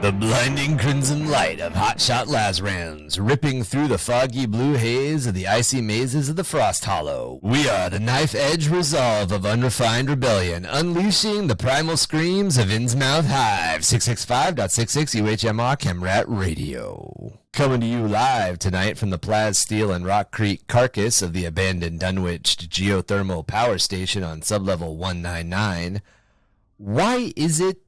The blinding crimson light of hotshot lasrans, ripping through the foggy blue haze of the icy mazes of the Frosthollow. We are the knife-edge resolve of unrefined rebellion, unleashing the primal screams of Innsmouth Hive, 665.66 UHM Chemrat Radio. Coming to you live tonight from the Plaz Steel and Rock Creek carcass of the abandoned Dunwich geothermal power station on sublevel 199. Why is it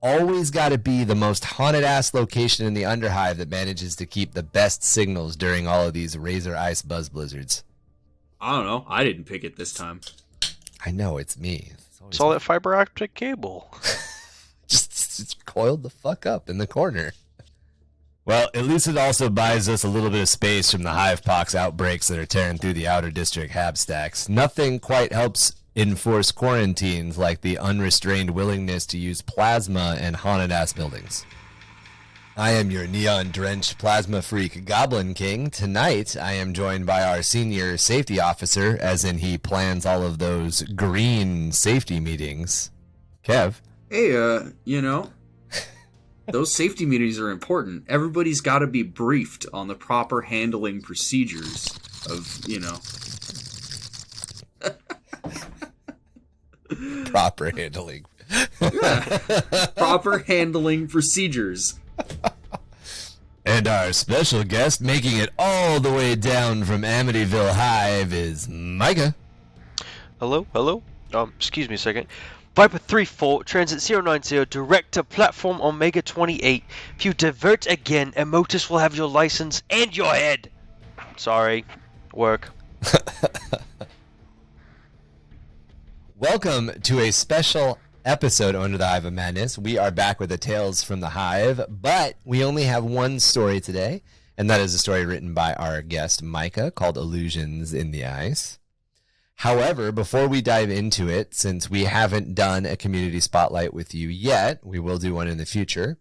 always got to be the most haunted-ass location in the Underhive that manages to keep the best signals during all of these razor ice buzz blizzards? I don't know. I didn't pick it this time. I know, it's me. It's all that fiber optic cable. just coiled the fuck up in the corner. Well, at least it also buys us a little bit of space from the hive pox outbreaks that are tearing through the outer district hab stacks. Nothing quite helps enforce quarantines like the unrestrained willingness to use plasma in haunted-ass buildings. I am your neon-drenched plasma freak Goblin King. Tonight, I am joined by our senior safety officer, as in he plans all of those green safety meetings. Kev. Hey, those safety meetings are important. Everybody's got to be briefed on the proper handling procedures of, Proper handling. Yeah. Proper handling procedures. And our special guest making it all the way down from Amityville Hive is Micah. Hello? Excuse me a second. Viper 34, transit 090, direct to platform Omega 28. If you divert again, Emotus will have your license and your head. Sorry. Work. Welcome to a special episode Under the Hive of Madness. We are back with the Tales from the Hive, but we only have one story today, and that is a story written by our guest Micah called Illusions in the Ice. However, before we dive into it, since we haven't done a community spotlight with you yet, we will do one in the future.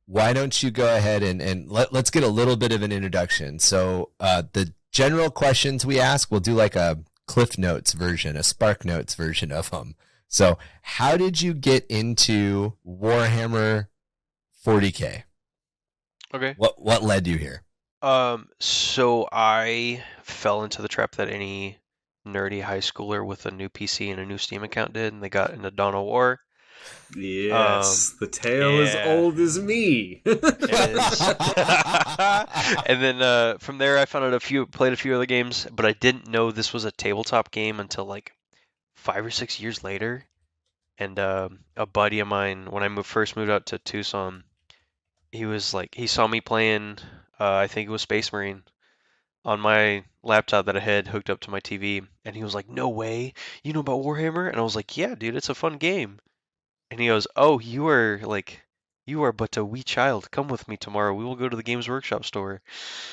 Why don't you go ahead and let's get a little bit of an introduction. So the general questions we ask, we'll do like a Cliff Notes version, a Spark Notes version of them. So how did you get into Warhammer 40K? Okay. What led you here? So I fell into the trap that any nerdy high schooler with a new PC and a new Steam account did, and they got into Dawn of War. Yes, the tale is old as me. It is. And then from there, I found out played a few other games, but I didn't know this was a tabletop game until like 5 or 6 years later. And a buddy of mine, when I first moved out to Tucson, he saw me playing, I think it was Space Marine, on my laptop that I had hooked up to my TV, and he was like, "No way, you know about Warhammer?" And I was like, "Yeah, dude, it's a fun game." And he goes, "Oh, you are but a wee child. Come with me tomorrow. We will go to the Games Workshop store."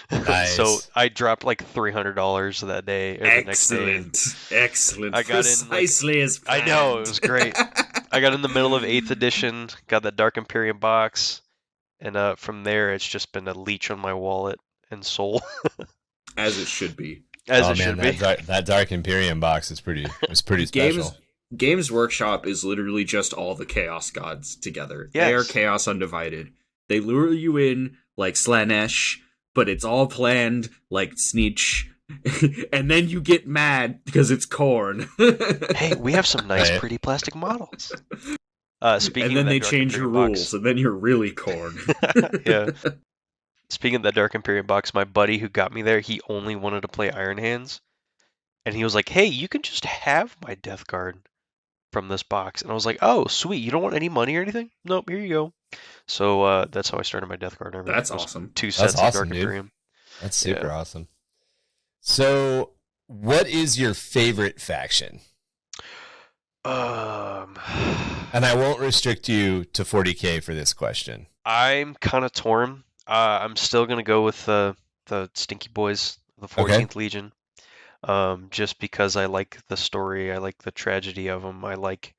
Nice. So I dropped like $300 that day. Or the next day. Excellent. I got precisely as planned. I know, it was great. I got in the middle of 8th edition, got that Dark Imperium box, and from there it's just been a leech on my wallet and soul. As it should be. Should be. That Dark Imperium box is pretty special. Games Workshop is literally just all the Chaos Gods together. Yes. They are Chaos Undivided. They lure you in like Slanesh, but it's all planned like Sneech. And then you get mad because it's Khorne. Hey, we have some nice, pretty plastic models. Speaking and then of they Dark change your Imperium rules, and then you're really Khorne. Yeah. Speaking of that Dark Imperium box, my buddy who got me there, he only wanted to play Iron Hands. And he was like, "Hey, you can just have my Death Guard from this box." And I was like, "Oh, sweet. You don't want any money or anything? Nope, here you go." So that's how I started my Death Guard. That's awesome. 2 sets of Dark Imperium. That's super awesome. So, what is your favorite faction? And And I won't restrict you to 40K for this question. I'm kind of torn. I'm still going to go with the Stinky Boys, the 14th Legion. Just because I like the story, I like the tragedy of them, I like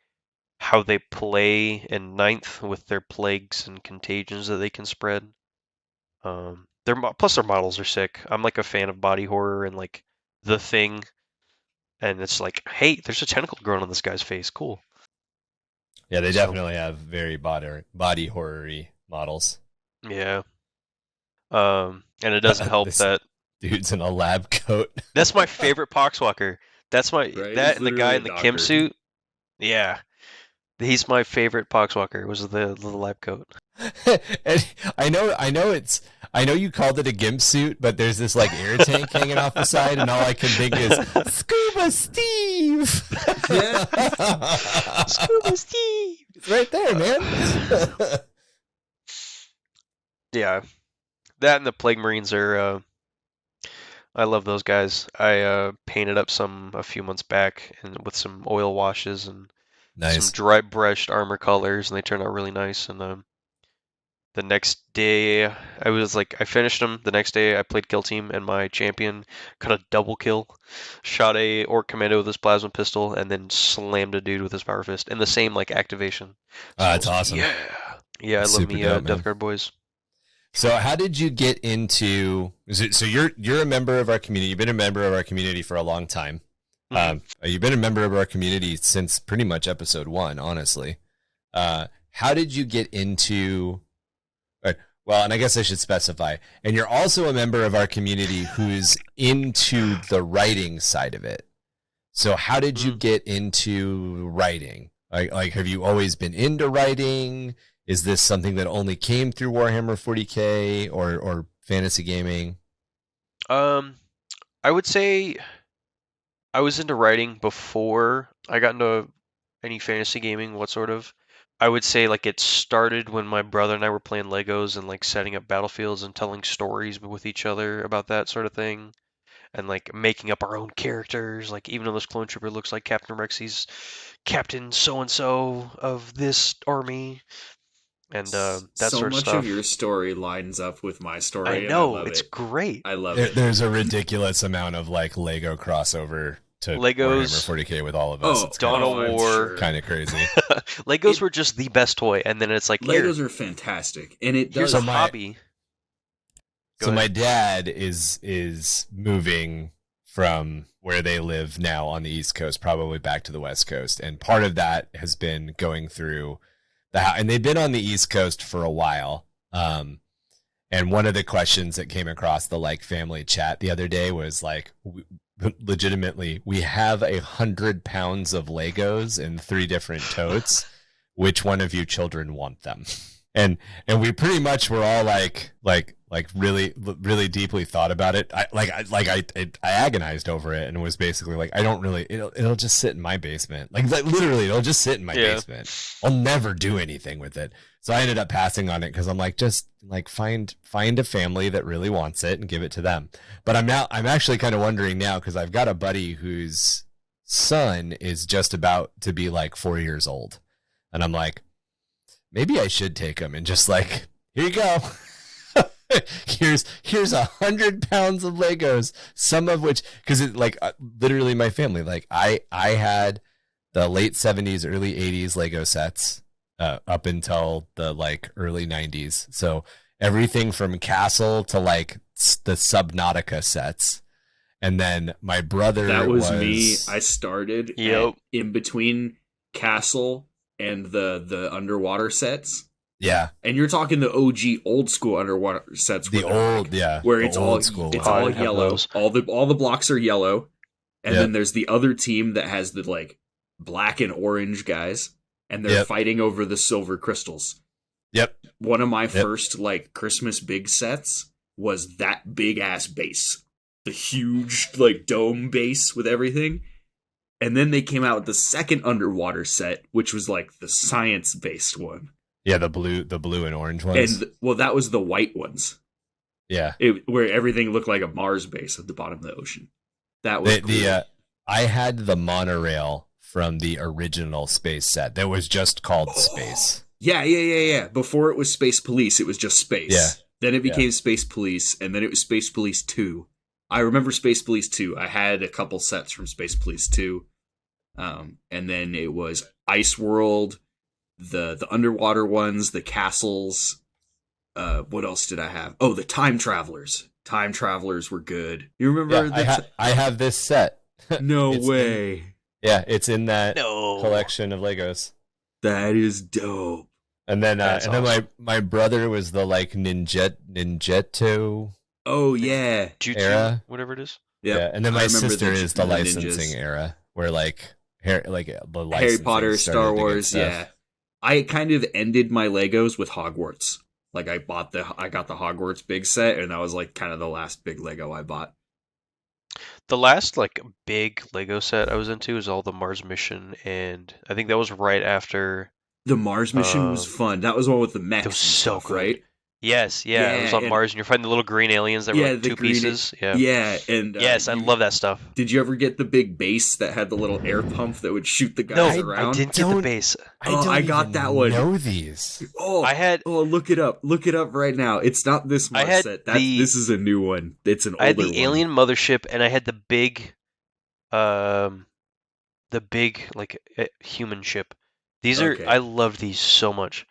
how they play in 9th with their plagues and contagions that they can spread. Plus their models are sick. I'm like a fan of body horror and like The Thing, and it's like, hey, there's a tentacle growing on this guy's face. Cool. Yeah, they definitely have very body horror-y models. Yeah. And it doesn't help This that dude's in a lab coat. that's my favorite Poxwalker. That's my Right? that He's and the guy literally in a the Kim doctor. suit. Yeah. He's my favorite Poxwalker. Was the lab coat. And I know you called it a gimp suit, but there's this like air tank hanging off the side, and all I can think is Scuba Steve. Scuba Steve. It's right there, man. Yeah. That and the Plague Marines are I love those guys. I painted up some a few months back and with some oil washes and some Nice. dry brushed armor colors, and they turned out really nice. And the next day, I finished them. The next day, I played Kill Team, and my champion got a double kill, shot a Orc Commando with his plasma pistol, and then slammed a dude with his power fist in the same like activation. So I That's was like, awesome. Yeah, I love Super me dope, man. Death Guard boys. So how did you get into? So you're a member of our community. You've been a member of our community for a long time. You've been a member of our community since pretty much episode 1, honestly. How did you get into? Well, and I guess I should specify. And you're also a member of our community who's into the writing side of it. So how did you get into writing? Like, have you always been into writing? Is this something that only came through Warhammer 40K or fantasy gaming? I would say I was into writing before I got into any fantasy gaming. What sort of? I would say like it started when my brother and I were playing Legos and like setting up battlefields and telling stories with each other about that sort of thing, and like making up our own characters. Like even though this clone trooper looks like Captain Rex, he's Captain so and so of this army, and that so sort of much stuff. of your story lines up with my story. I know, and I love it's it. great. I love it. There's a ridiculous amount of like Lego crossover to Legos. Warhammer 40K with all of us. Oh, It's Dawn of I'm War. sure. kind of crazy. Legos were just the best toy, and then it's like Legos are fantastic, and it here's does. a hobby. Go So ahead. my dad is moving from where they live now on the East Coast, probably back to the West Coast, and part of that has been going through and they've been on the East Coast for a while. And one of the questions that came across the like family chat the other day was like, legitimately, we have 100 pounds of Legos in 3 different totes. Which one of you children want them? And we pretty much were all like really deeply thought about it. I agonized over it and was basically like, I don't really, it'll just sit in my basement. Like literally it'll just sit in my basement. I'll never do anything with it. So I ended up passing on it because I'm like, just like find a family that really wants it and give it to them. But I'm actually kind of wondering now, because I've got a buddy whose son is just about to be like 4 years old. And I'm like, maybe I should take him and just like, here you go. here's 100 pounds of Legos, some of which, because it like literally my family, like I had the late 70s, early 80s Lego sets up until the like early 90s. So everything from Castle to like the Subnautica sets. And then my brother That was me. I started Yep. in between Castle and the underwater sets. Yeah, And you're talking the OG old school underwater sets. the old, where the it's old all school it's one. I all have yellow. those. All the blocks are yellow, and Yep. then there's the other team that has the like black and orange guys, and they're Yep. fighting over the silver crystals. Yep. One of my first like Christmas big sets was that big ass base, the huge like dome base with everything. And then they came out with the second underwater set, which was like the science based one. Yeah, the blue and orange ones. And well, that was the white ones. Yeah. Where everything looked like a Mars base at the bottom of the ocean. That was cool. I had the monorail from the original space set that was just called Space. Yeah. Before it was Space Police, it was just Space. Yeah. Then it became Space Police, and then it was Space Police 2. I remember Space Police 2. I had a couple sets from Space Police 2. And then it was Ice World, the underwater ones, the castles. What else did I have? Oh, the Time Travelers. Time Travelers were good. You remember? I have this set. No It's way. Yeah, it's in that No. collection of Legos. That is dope. And then That's and then my brother was the like ninjetto Oh yeah, Jutsu, era. whatever it is. Yep. Yeah, and then I my remember sister is the licensing ninjas. era, where like the Harry licensing Potter, started Star to get Wars. stuff. Yeah, I kind of ended my Legos with Hogwarts. Like I got the Hogwarts big set, and that was like kind of the last big Lego I bought. The last like big Lego set I was into is all the Mars mission, and I think that was right after. The Mars mission was fun. That was one with the mechs It was and so stuff, good. right? Yes, yeah, it was Yeah, on and- Mars, and you're fighting the little green aliens that were like the two green- pieces. Yeah, Yeah, and yes, I love that stuff. Did you ever get the big base that had the little air pump that would shoot the No, guys I around? didn't get the base. I got even that one. Know these? Oh, I had look it up. Look it up right now. It's not this I Mars had set. the- This is a new one. It's an older I had the one. alien mothership, and I had the big like human ship. These Okay. are I love these so much.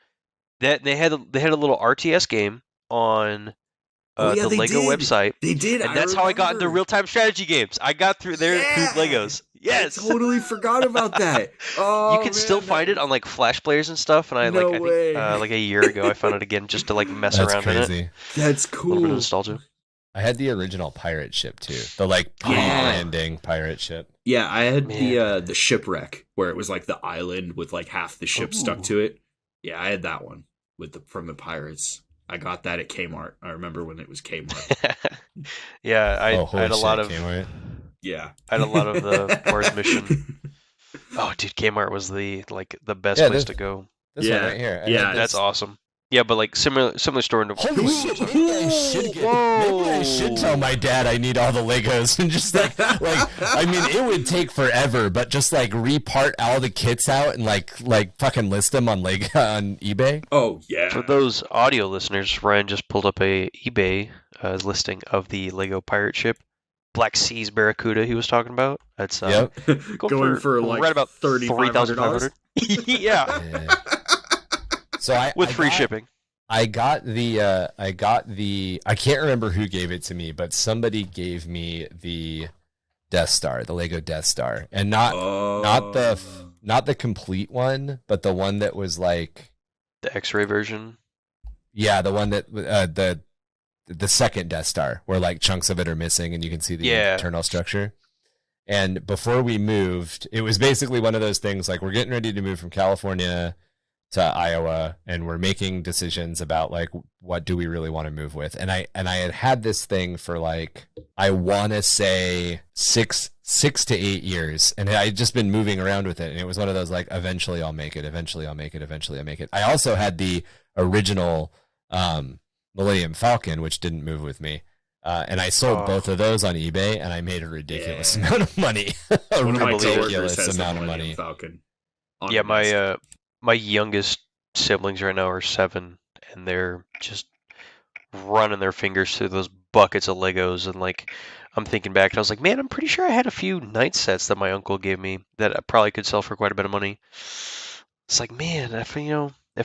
That they had a little RTS game on Oh, yeah, the they Lego did. website, They did. and that's how I got into remember. real-time strategy games. I got through there Yeah! through Legos. Yes, I totally forgot about that. Oh, you can still man, find it on like Flash players and stuff. And I No I way. think like a year ago I found it again just to like mess That's around in it. crazy. That's A little bit of cool. nostalgia. I had the original pirate ship too, the like pre-branding pirate ship. Yeah, I had Man. the shipwreck where it was like the island with like half the ship stuck Ooh. to it. Yeah, I had that one from the pirates. I got that at Kmart. I remember when it was Kmart. Yeah, I Holy had a lot shit, of Kmart. Yeah. I had a lot of the Mars mission. Oh, dude, Kmart was the best Yeah, place this- to go. This Yeah. one right here. I Yeah, had That's this- awesome. Yeah, but like similar story to. Holy shit! Maybe I should maybe I should tell my dad I need all the Legos and just like I mean it would take forever, but just like repart all the kits out and like fucking list them on on eBay. Oh, yeah. For those audio listeners, Ryan just pulled up a eBay listing of the Lego pirate ship, Black Seas Barracuda. He was talking about. That's Yep. Going for like right about $3,500. Yeah, Yeah. So with I free got- shipping. I got the I can't remember who gave it to me, but somebody gave me the Death Star, the Lego Death Star, and not the complete one, but the one that was like The X-ray version. yeah, the one that the second Death Star, where like chunks of it are missing and you can see the Yeah. internal structure. And before we moved, it was basically one of those things like we're getting ready to move from California to Iowa and we're making decisions about like what do we really want to move with. And I had this thing for like I want to say 6 to 8 years, and I had just been moving around with it, and it was one of those like eventually I'll make it, eventually I'll make it, eventually I'll make it. I also had the original Millennium Falcon, which didn't move with me. And I sold both of those on eBay, and I made a ridiculous amount of money. A One of my Unbelievable. coworkers ridiculous has the amount of Millennium money. Falcon. on Yeah, the desk. my youngest siblings right now are 7, and they're just running their fingers through those buckets of Legos. And like, I'm thinking back, and I was like, man, I'm pretty sure I had a few knight sets that my uncle gave me that I probably could sell for quite a bit of money. It's like, man, if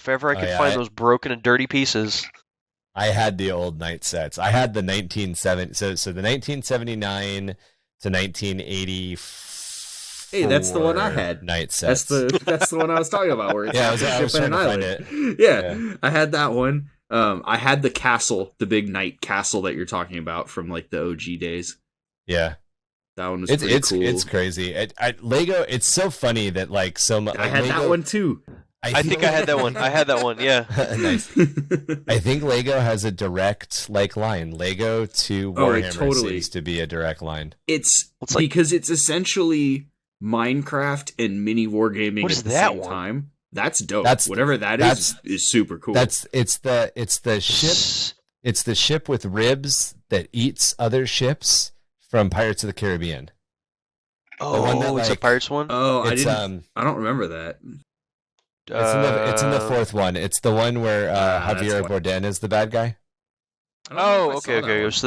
ever I Oh, could yeah, find those broken and dirty pieces. I had the old night sets. I had the 1970 so the 1979 to 1980. Hey, that's the one I had. Night sets. That's the one I was talking about. Where it's Yeah, I was shipping trying an to find island. it. Yeah, I had that one. I had the castle, the big knight castle that you're talking about from like the OG days. Yeah. That one was It's pretty cool. it's crazy. Lego. It's so funny that like so much. I had that one too. I think I had that one. I had that one. Yeah. Nice. I think Lego has a direct like line. Lego to Oh, it Warhammer totally- seems to be a direct line. It's It's like- because it's essentially Minecraft and mini wargaming What is at the that same one? time. That's dope. That's- Whatever that's- is super cool. It's the ship. It's the ship with ribs that eats other ships from Pirates of the Caribbean. Oh, one that, it's a like- Pirates one. I It's didn't. I don't remember that. it's in the fourth one. It's the one where that's Javier why. Bardem is the bad guy. I don't know if Oh, I saw okay, that okay. It one. was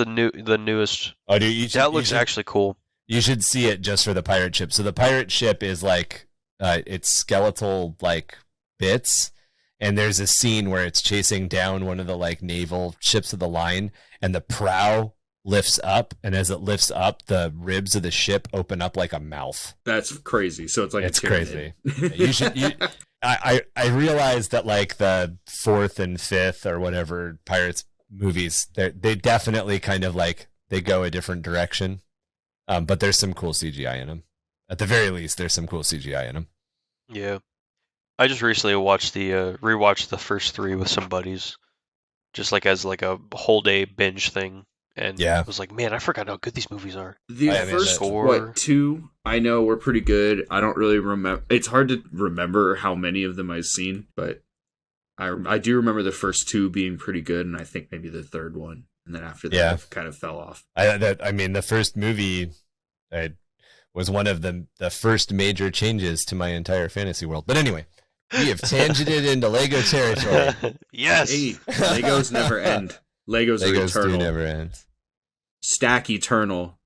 the newest. Oh, dude, you should, That looks actually cool. You should see it just for the pirate ship. So the pirate ship is like it's skeletal like bits, and there's a scene where it's chasing down one of the like naval ships of the line, and the prow lifts up, and as it lifts up, the ribs of the ship open up like a mouth. That's crazy. So it's like It's a pyramid. crazy. I realized that like the fourth and fifth or whatever Pirates movies, they definitely kind of like they go a different direction. But there's some cool CGI in them. At the very least, there's some cool CGI in them. Yeah. I just recently watched rewatched the first three with some buddies, just like as like a whole day binge thing, and Yeah. was like, man, I forgot how good these movies are. The first two I know were pretty good. I don't really remember. It's hard to remember how many of them I've seen, but I do remember the first two being pretty good, and I think maybe the third one, and then after that, it kind of fell off. I mean, the first movie was one of the first major changes to my entire fantasy world. But anyway, we have tangented into Lego territory. Yes! Hey, Legos never end. Legos are eternal. Do never end. Stack eternal.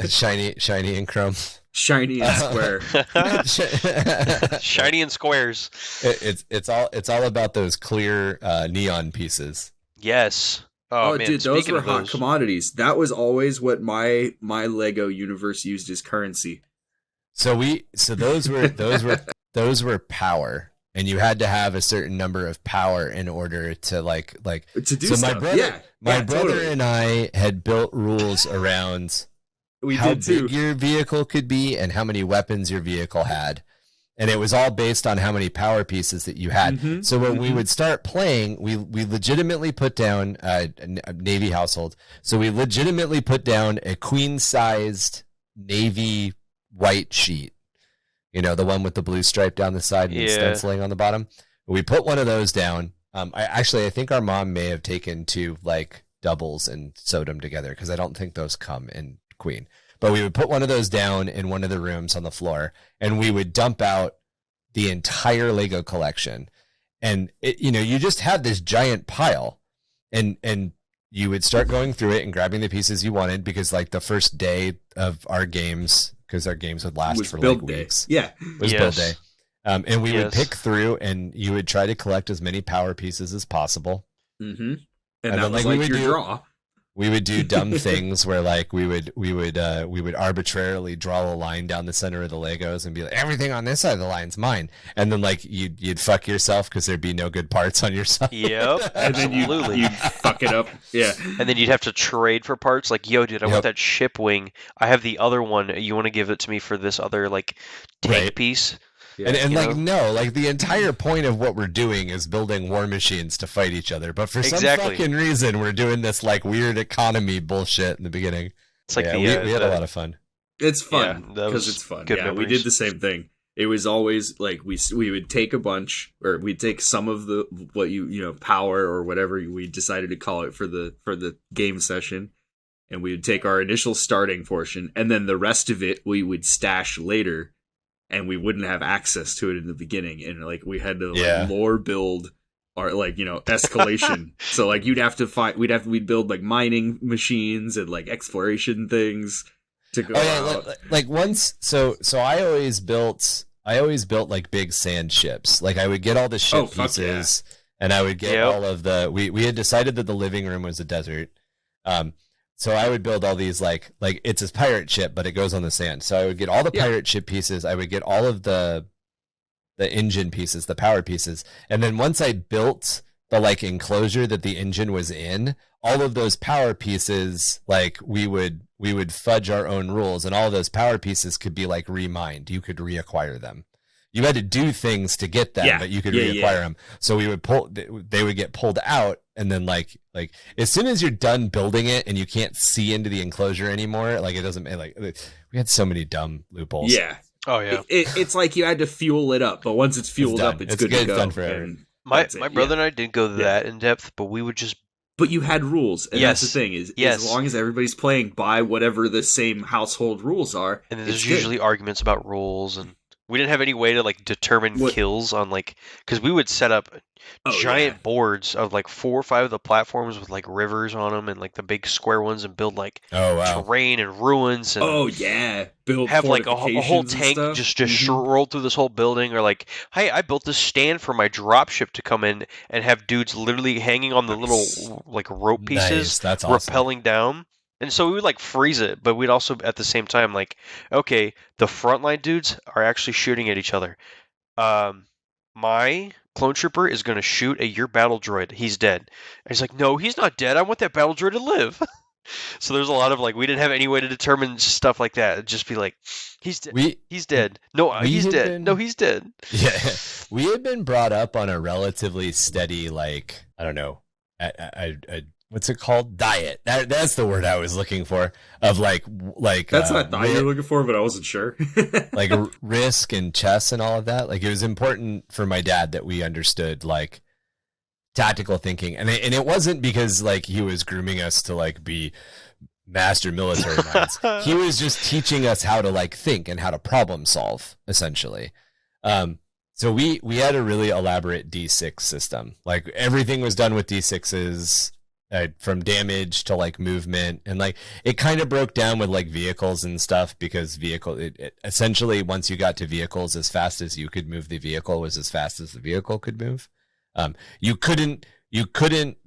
Shiny and chrome. Shiny and square. Shiny and squares. It's all about those clear neon pieces. Yes. Oh man, dude, those were hot commodities. That was always what my Lego universe used as currency. So those were power, and you had to have a certain number of power in order to like to do so stuff. My brother and I had built rules around how big your vehicle could be and how many weapons your vehicle had. And it was all based on how many power pieces that you had. Mm-hmm, so when we would start playing, we legitimately put down a Navy household. So we legitimately put down a queen-sized Navy white sheet. You know, the one with the blue stripe down the side and the stenciling on the bottom. We put one of those down. I think our mom may have taken two like doubles and sewed them together because I don't think those come in queen. But we would put one of those down in one of the rooms on the floor, and we would dump out the entire Lego collection. And you just had this giant pile, and you would start going through it and grabbing the pieces you wanted because like the first day of our games, because our games would last for like weeks. Yeah, was build day. And we would pick through, and you would try to collect as many power pieces as possible. Mm-hmm. And that was like your draw. We would do dumb things where like we would arbitrarily draw a line down the center of the Legos and be like, everything on this side of the line's mine, and then like you'd fuck yourself because there'd be no good parts on your side. Yep, and then you'd fuck it up. Yeah, and then you'd have to trade for parts. Like, yo, dude, I want that ship wing. I have the other one. You want to give it to me for this other like tank piece? Yeah, and like no, like the entire point of what we're doing is building war machines to fight each other. But for some fucking reason, we're doing this like weird economy bullshit in the beginning. It's like we had a lot of fun. It's fun because it's fun. Yeah, memories. We did the same thing. It was always like we would take a bunch, or we'd take some of the what power or whatever we decided to call it for the game session, and we would take our initial starting portion, and then the rest of it we would stash later. And we wouldn't have access to it in the beginning, and like we had to lore build our escalation. So like you'd have to find, we'd build like mining machines and like exploration things to go out. Like once, so I always built like big sand ships. Like I would get all the ship pieces, and I would get all of the. We had decided that the living room was a desert. So I would build all these like it's a pirate ship, but it goes on the sand. So I would get all the pirate ship pieces. I would get all of the engine pieces, the power pieces. And then once I built the like enclosure that the engine was in, all of those power pieces, like we would fudge our own rules, and all of those power pieces could be like remined. You could reacquire them. You had to do things to get them, but you could reacquire them. So they would get pulled out, and then like as soon as you're done building it and you can't see into the enclosure anymore, like it doesn't like we had so many dumb loopholes. Yeah. Oh yeah. It's like you had to fuel it up, but once it's fueled up, it's good to go. It's done forever. My brother and I didn't go that in depth, but we would just. But you had rules, and that's the thing is as long as everybody's playing by whatever the same household rules are, and then there's usually arguments about rules and. We didn't have any way to like determine kills on like because we would set up giant boards of like 4 or 5 of the platforms with like rivers on them and like the big square ones and build like terrain and ruins and build have like a whole tank just roll through this whole building or like hey I built this stand for my dropship to come in and have dudes literally hanging on the little like rope pieces That's awesome. rappelling down. And so we would like freeze it, but we'd also at the same time like, okay, the frontline dudes are actually shooting at each other. my clone trooper is going to shoot at your battle droid. He's dead. And he's like, no, he's not dead. I want that battle droid to live. So there's a lot of like, we didn't have any way to determine stuff like that. It'd just be like, he's dead. He's dead. No, he's dead. No, he's dead. Yeah, we had been brought up on a relatively steady, like, I don't know, what's it called? Diet. That's the word I was looking for. Of like that's what I thought you were looking for, but I wasn't sure. Like risk and chess and all of that. Like it was important for my dad that we understood like tactical thinking, and it wasn't because like he was grooming us to like be master military minds. He was just teaching us how to like think and how to problem solve, essentially. So we had a really elaborate D6 system. Like everything was done with D6s, from damage to like movement, and like it kind of broke down with like vehicles and stuff, because it essentially, once you got to vehicles, as fast as you could move the vehicle was as fast as the vehicle could move. You couldn't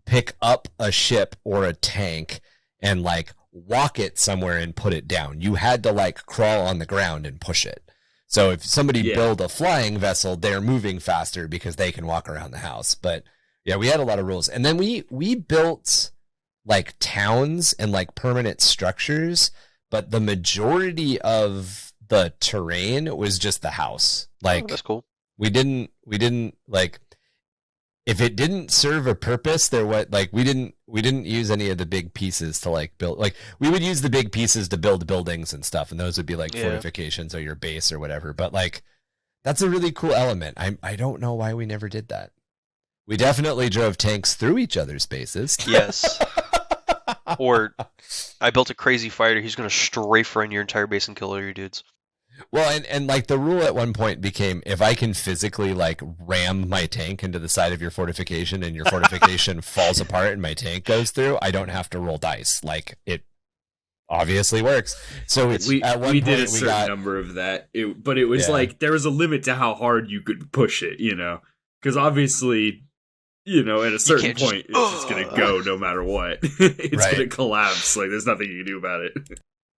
pick up a ship or a tank and like walk it somewhere and put it down. You had to like crawl on the ground and push it. So if somebody build a flying vessel, they're moving faster because they can walk around the house. But yeah, we had a lot of rules. And then we built like towns and like permanent structures, but the majority of the terrain was just the house. Like, that's cool. We didn't like, if it didn't serve a purpose, we didn't use any of the big pieces to like build. Like we would use the big pieces to build buildings and stuff, and those would be like fortifications or your base or whatever. But like, that's a really cool element. I don't know why we never did that. We definitely drove tanks through each other's bases. Yes. Or I built a crazy fighter. He's going to strafe run your entire base and kill all your dudes. Well, and like the rule at one point became, if I can physically like ram my tank into the side of your fortification and your fortification falls apart and my tank goes through, I don't have to roll dice. Like it obviously works. So we did a certain number of that, but it was like there was a limit to how hard you could push it, you know, because obviously, you know, at a certain point, it's just going to go no matter what. It's going to collapse. Like there's nothing you can do about it.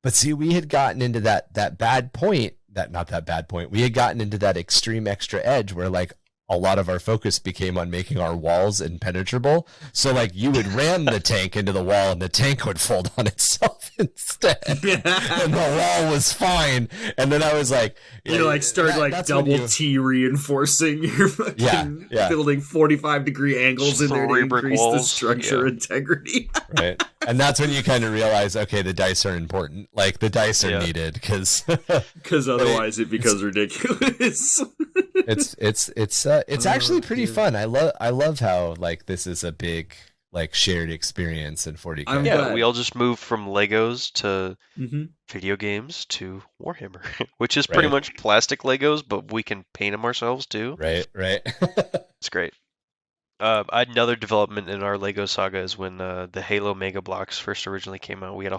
But see, we had gotten into that bad point, not that bad point. We had gotten into that extreme extra edge where like a lot of our focus became on making our walls impenetrable. So like you would ram the tank into the wall and the tank would fold on itself instead. And the wall was fine. And then I was like, you like start like double T reinforcing your fucking building 45-degree angles in there to increase the structure integrity. Right. And that's when you kind of realize, okay, the dice are important. Like the dice are needed because otherwise it becomes ridiculous. It's actually pretty fun. I love how like this is a big like shared experience in 40K. Yeah, we all just moved from Legos to video games to Warhammer, which is pretty much plastic Legos, but we can paint them ourselves too. Right. It's great. Another development in our Lego saga is when the Halo Mega Blocks first originally came out. We had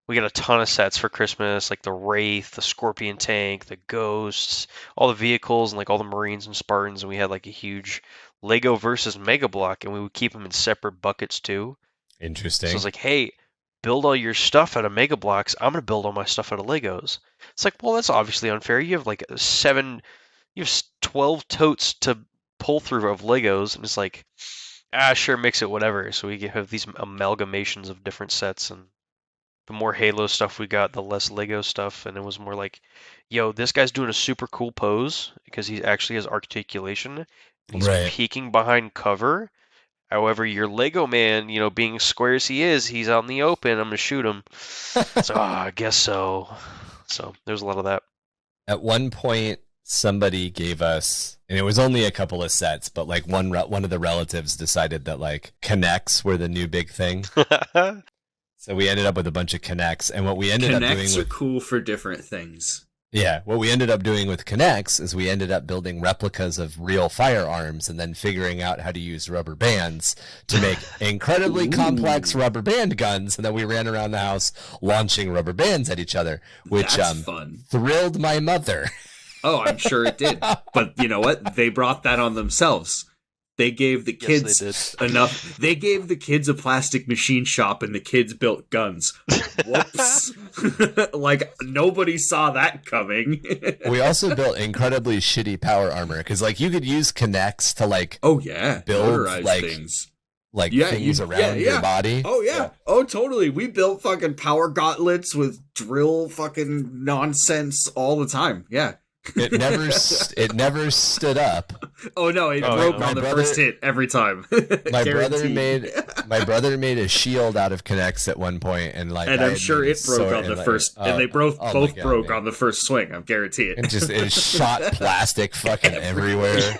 we got a ton of sets for Christmas, like the Wraith, the Scorpion tank, the Ghosts, all the vehicles, and like all the Marines and Spartans. And we had like a huge Lego versus Mega Block, and we would keep them in separate buckets too. Interesting. So it's like, hey, build all your stuff out of Mega Blocks. I'm gonna build all my stuff out of Legos. It's like, well, that's obviously unfair. You have like 12 totes to pull through of Legos, and it's like, sure, mix it, whatever. So we have these amalgamations of different sets, and the more Halo stuff we got, the less Lego stuff, and it was more like, yo, this guy's doing a super cool pose because he actually has articulation. He's peeking behind cover. However, your Lego man, you know, being square as he is, he's out in the open. I'm gonna shoot him. So I guess so. So there's a lot of that. At one point, somebody gave us, and it was only a couple of sets, but like one of the relatives decided that like connects were the new big thing. So we ended up with a bunch of connects, and what we ended up doing Connects are cool for different things. Yeah, what we ended up doing with connects is we ended up building replicas of real firearms and then figuring out how to use rubber bands to make incredibly complex rubber band guns, and then we ran around the house launching rubber bands at each other, which fun. Thrilled my mother. Oh, I'm sure it did. But you know what? They brought that on themselves. They gave the kids Yes, they enough. They gave the kids a plastic machine shop, and the kids built guns. Whoops! Like nobody saw that coming. We also built incredibly shitty power armor because, like, you could use connects to like Oh yeah, build motorized like things. things around your body. Oh yeah. Oh totally. We built fucking power gauntlets with drill fucking nonsense all the time. Yeah. It never stood up. Oh no, it broke on the first hit every time. My brother made a shield out of connects at one point, and like, and I'm sure it broke on the first, and they both broke on the first swing. I guarantee it. It shot plastic fucking everywhere.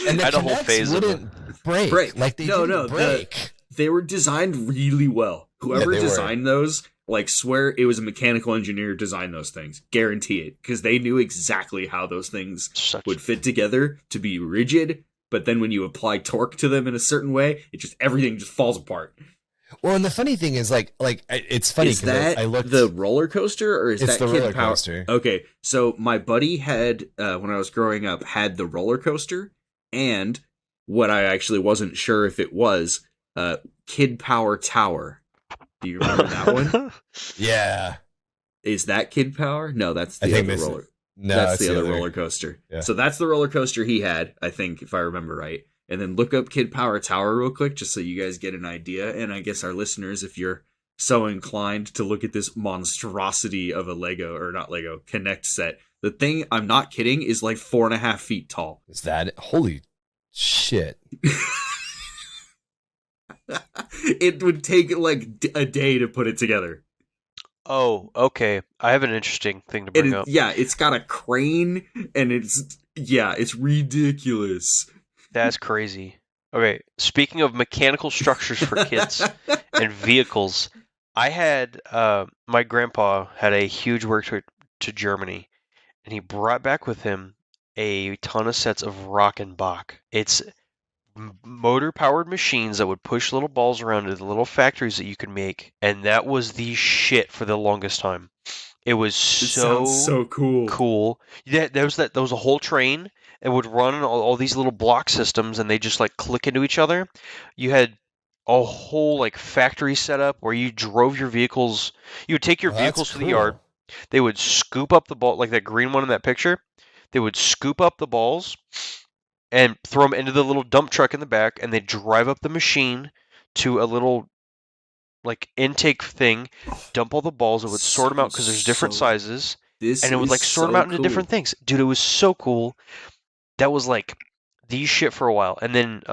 And the I had a whole connects phase of wouldn't break. Like they didn't break. They were designed really well. Whoever designed those, like, swear it was a mechanical engineer who designed those things. Guarantee it. Because they knew exactly how those things would fit together to be rigid, but then when you apply torque to them in a certain way, everything just falls apart. Well, and the funny thing is, like it's funny. Is that I looked the roller coaster, or is that the Kid roller Power? coaster? Okay, so my buddy had, when I was growing up, had the roller coaster, and what I actually wasn't sure if it was, Kid Power Tower. Do you remember that one? Yeah. Is that Kid Power? No, that's the other roller. No, that's the other roller coaster. Yeah. So that's the roller coaster he had, I think, if I remember right. And then look up Kid Power Tower real quick, just so you guys get an idea. And I guess our listeners, if you're so inclined to look at this monstrosity of a Connect set. The thing, I'm not kidding, is like 4.5 feet tall. Is that holy shit? It would take like a day to put it together. Oh, okay. I have an interesting thing to bring up. Yeah, it's got a crane, and it's ridiculous. That's crazy. Okay, speaking of mechanical structures for kids and vehicles, I had my grandpa had a huge work trip to Germany, and he brought back with him a ton of sets of Rock and Bach. It's motor-powered machines that would push little balls around into the little factories that you could make, and that was the shit for the longest time. It was so cool. Yeah, there was a whole train. It would run all these little block systems, and they just like click into each other. You had a whole like factory setup where you drove your vehicles. You would take your vehicles to the yard. They would scoop up the ball, like that green one in that picture. They would scoop up the balls and throw them into the little dump truck in the back, and they'd drive up the machine to a little like intake thing, dump all the balls. It would sort them out because there's different sizes, and it would like sort them out into different things. Dude, it was so cool. That was like the shit for a while, and then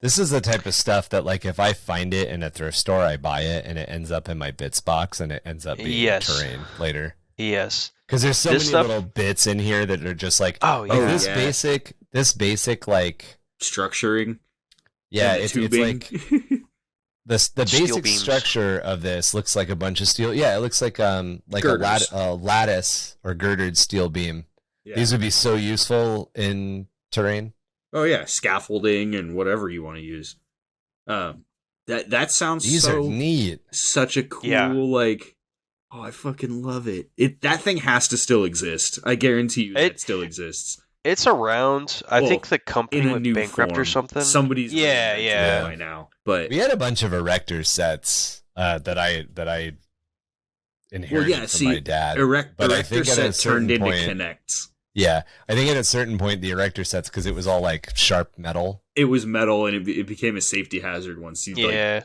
this is the type of stuff that, like, if I find it in a thrift store, I buy it, and it ends up in my bits box, and it ends up being terrain later. Yes, because there's so many little bits in here that are just like, this basic like structuring. Yeah, it's like the basic structure of this looks like a bunch of steel. Yeah, it looks like a lattice or girdered steel beam. Yeah. These would be so useful in terrain. Oh yeah, scaffolding and whatever you want to use. That sounds These are neat. Such a cool like. Oh, I fucking love it. That thing has to still exist. I guarantee you it still exists. It's around. I think the company went bankrupt or something. Somebody's by now. But we had a bunch of Erector sets that I inherited from my dad. Erector sets turned into Connects. Yeah, I think at a certain point the Erector sets, because it was all like sharp metal. It was metal, and it became a safety hazard once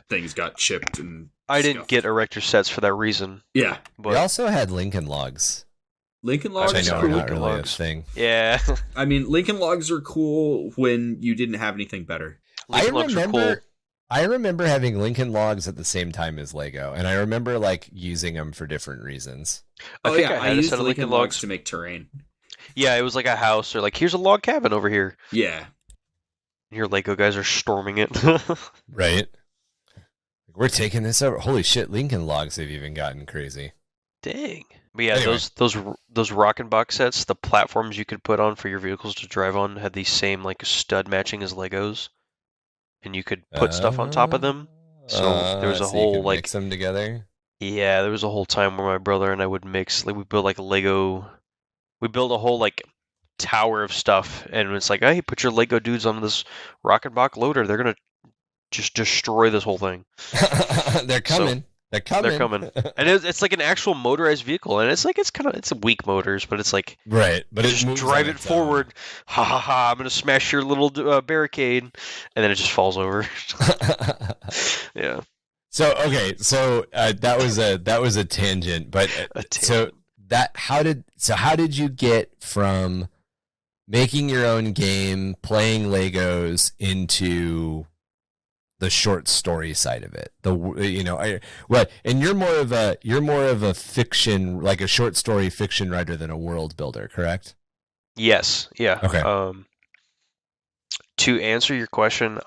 things got chipped and. I didn't get Erector sets for that reason. Yeah, but we also had Lincoln Logs. Lincoln Logs are not really a thing. Yeah, I mean Lincoln Logs are cool when you didn't have anything better. I remember having Lincoln Logs at the same time as Lego, and I remember like using them for different reasons. I used Lincoln Logs to make terrain. Yeah, it was like a house, or like here's a log cabin over here. Yeah, your Lego guys are storming it. Right. We're taking this over. Holy shit! Lincoln Logs have even gotten crazy. Dang. But yeah, anyway. those Rock and Box sets, the platforms you could put on for your vehicles to drive on had the same like stud matching as Legos, and you could put stuff on top of them. So there was a whole like mix them together. Yeah, there was a whole time where my brother and I would mix. Like we built like a Lego. We built a whole like tower of stuff, and it's like, hey, put your Lego dudes on this rocket block loader. They're gonna just destroy this whole thing. They're coming. They're coming. They're coming, and it's like an actual motorized vehicle, and it's like it's weak motors, but it's like right. But it just moves drive on it its forward. Ha ha ha! I'm gonna smash your little barricade, and then it just falls over. Yeah. So okay, so that was a tangent, but so how did you get from making your own game, playing Legos into the short story side of it? And you're more of a fiction, like a short story fiction writer than a world builder, correct? Yes. Yeah. Okay. To answer your question,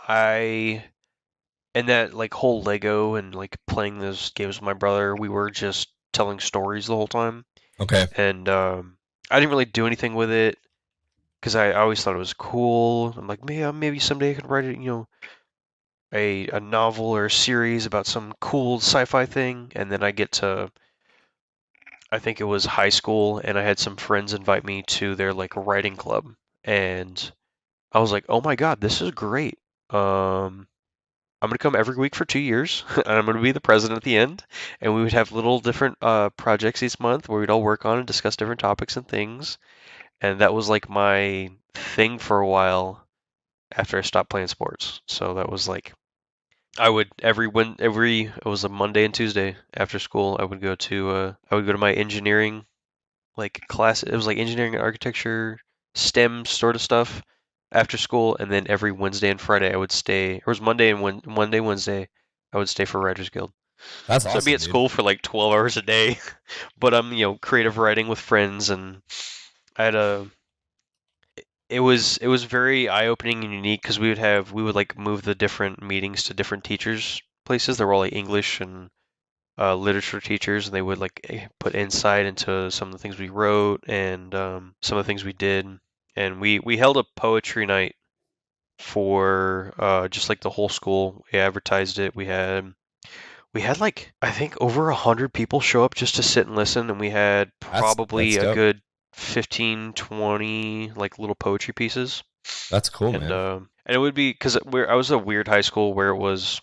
and that like whole Lego and like playing those games with my brother, we were just telling stories the whole time. Okay. And I didn't really do anything with it because I always thought it was cool. I'm like, maybe someday I could write it, a novel or a series about some cool sci-fi thing. And then I think it was high school, and I had some friends invite me to their like writing club, and I was like, oh my God, this is great. I'm gonna come every week for 2 years, and I'm gonna be the president at the end. And we would have little different projects each month where we'd all work on and discuss different topics and things. And that was like my thing for a while after I stopped playing sports. So that was like I would it was a Monday and Tuesday after school. I would go to my engineering like class. It was like engineering and architecture, STEM sort of stuff after school, and then every Wednesday and Friday I would stay. Or it was Wednesday I would stay for Writers Guild. That's So awesome, I'd be at dude. school for like 12 hours a day, but I'm creative writing with friends, and I had it was very eye-opening and unique because we would like move the different meetings to different teachers places. They were all like English and literature teachers, and they would like put insight into some of the things we wrote and some of the things we did. And we held a poetry night for just like the whole school. We advertised it. We had like I think over 100 people show up just to sit and listen, and we had probably that's a dope. good 15, 20 like little poetry pieces. That's cool, And man. and it would be because I was a weird high school where it was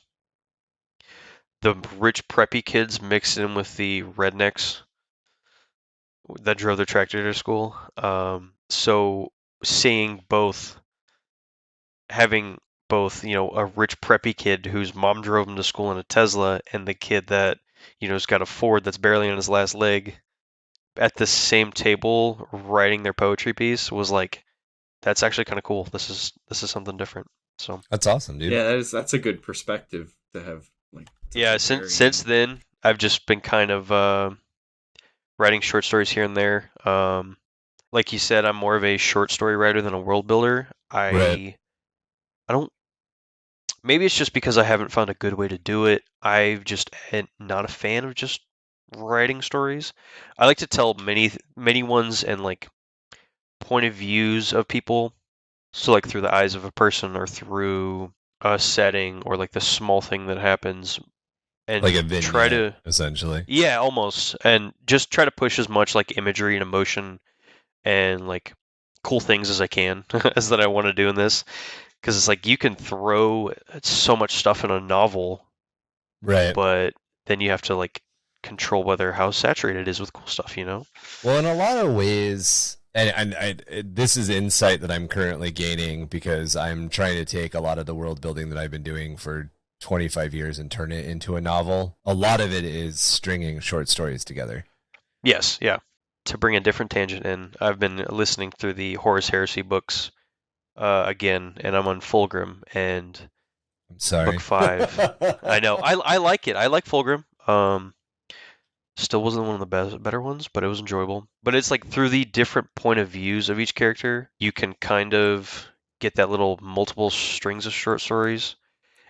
the rich preppy kids mixed in with the rednecks that drove their tractor to school. So seeing having both, a rich preppy kid whose mom drove him to school in a Tesla, and the kid that, has got a Ford that's barely on his last leg at the same table writing their poetry piece was like, that's actually kind of cool. This is something different. So That's awesome, dude. Yeah, that's a good perspective to have. Like, yeah, since then I've just been kind of writing short stories here and there. Like you said, I'm more of a short story writer than a world builder. Right. I don't. Maybe it's just because I haven't found a good way to do it. I've just not a fan of just writing stories. I like to tell many ones and like point of views of people. So like through the eyes of a person or through a setting or like the small thing that happens, and Like a vignette, try to essentially. yeah, almost, and just try to push as much like imagery and emotion and like cool things as I can as that I want to do in this. Because it's like you can throw so much stuff in a novel, Right. but then you have to like control whether how saturated it is with cool stuff, Well, in a lot of ways, and this is insight that I'm currently gaining because I'm trying to take a lot of the world building that I've been doing for 25 years and turn it into a novel. A lot of it is stringing short stories together. Yes, yeah. To bring a different tangent in, I've been listening through the Horus Heresy books again, and I'm on Fulgrim and I'm sorry. book 5. I know. I like it. I like Fulgrim. Still wasn't one of the better ones, but it was enjoyable. But it's like through the different point of views of each character, you can kind of get that little multiple strings of short stories.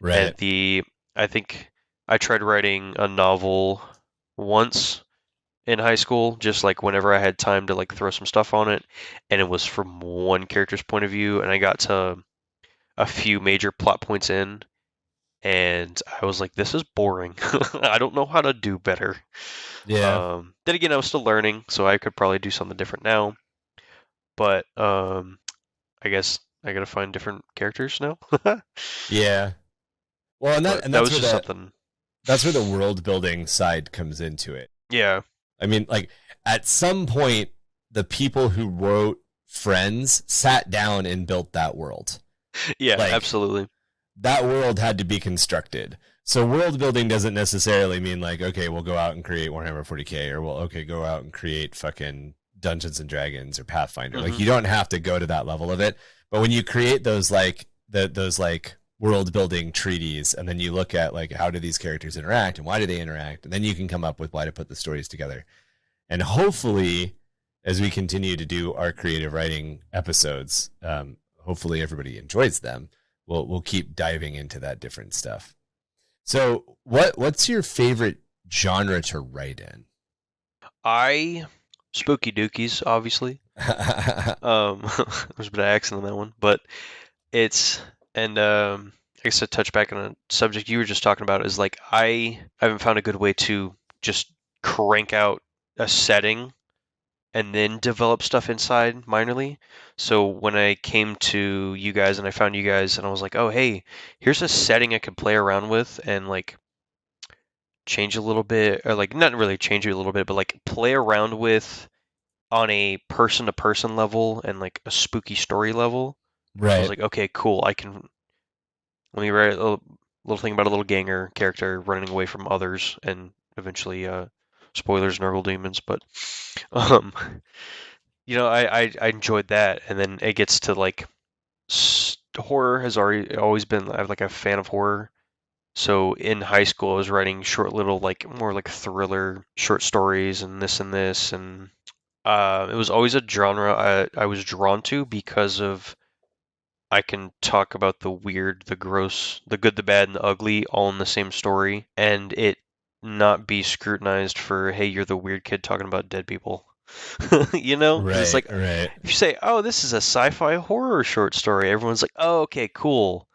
Right. And I think I tried writing a novel once in high school, just like whenever I had time to like throw some stuff on it, and it was from one character's point of view, and I got to a few major plot points in, and I was like, this is boring. I don't know how to do better. Yeah. Then again, I was still learning, so I could probably do something different now. but I guess I gotta find different characters now. Yeah. Well, and But that that's was where just something. the world building side comes into it. Yeah. I mean, like at some point, the people who wrote Friends sat down and built that world. Yeah, Like, absolutely. that world had to be constructed. So world building doesn't necessarily mean like, okay, we'll go out and create Warhammer 40k, or we'll go out and create fucking Dungeons and Dragons or Pathfinder. Like, you don't have to go to that level of it. But when you create those like those like world building treaties, and then you look at like how do these characters interact and why do they interact, and then you can come up with why to put the stories together. And hopefully, as we continue to do our creative writing episodes, hopefully everybody enjoys them. We'll keep diving into that different stuff. So, what's your favorite genre to write in? Spooky Dookies, obviously. There's a bit of accent on that one, but it's I guess to touch back on a subject you were just talking about is like I haven't found a good way to just crank out a setting and then develop stuff inside minorly. So when I came to you guys and I found you guys and I was like, oh hey, here's a setting I could play around with and like change a little bit, or like not really change it a little bit, but like play around with on a person to person level and like a spooky story level. I was Right. like, okay, cool. Let me write a little thing about a little ganger character running away from others and eventually, spoilers, Nurgle demons. But, um, I enjoyed that. And then it gets to like horror has always been, I'm like a fan of horror. So in high school, I was writing short little, like more like thriller short stories and this and this. And it was always a genre I was drawn to because of I can talk about the weird, the gross, the good, the bad, and the ugly all in the same story, and it not be scrutinized for, hey, you're the weird kid talking about dead people. Because it's Right. like, Right. if you say, oh, this is a sci-fi horror short story, everyone's like, oh, okay, cool.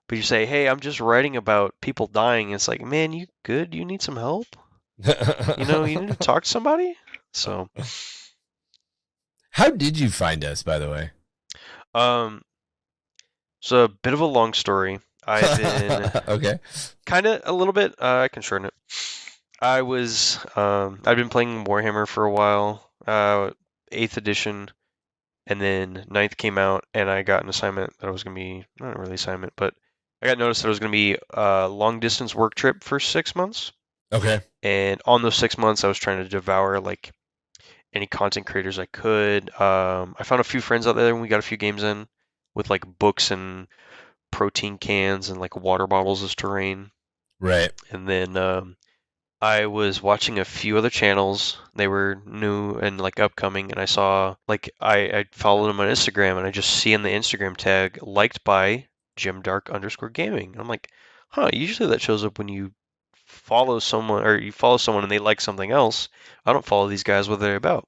But you say, hey, I'm just writing about people dying, it's like, man, you good? You need some help? You need to talk to somebody? So, How did you find us, by the way? um, so a bit of a long story. I've been Okay. kind of a little bit. I can shorten it. I've been playing Warhammer for a while, 8th edition, and then ninth came out, and I got an assignment that I was going to be, not really assignment, but I got noticed that it was going to be a long distance work trip for 6 months. Okay. And on those 6 months, I was trying to devour like any content creators I could. I found a few friends out there, and we got a few games in with like books and protein cans and like water bottles as terrain. Right. And then I was watching a few other channels. They were new and like upcoming, and I saw like I followed them on Instagram, and I just see in the Instagram tag liked by Grimdark_gaming. I'm like, huh? Usually that shows up when you follow someone or you follow someone and they like something else. I don't follow these guys. What they're about,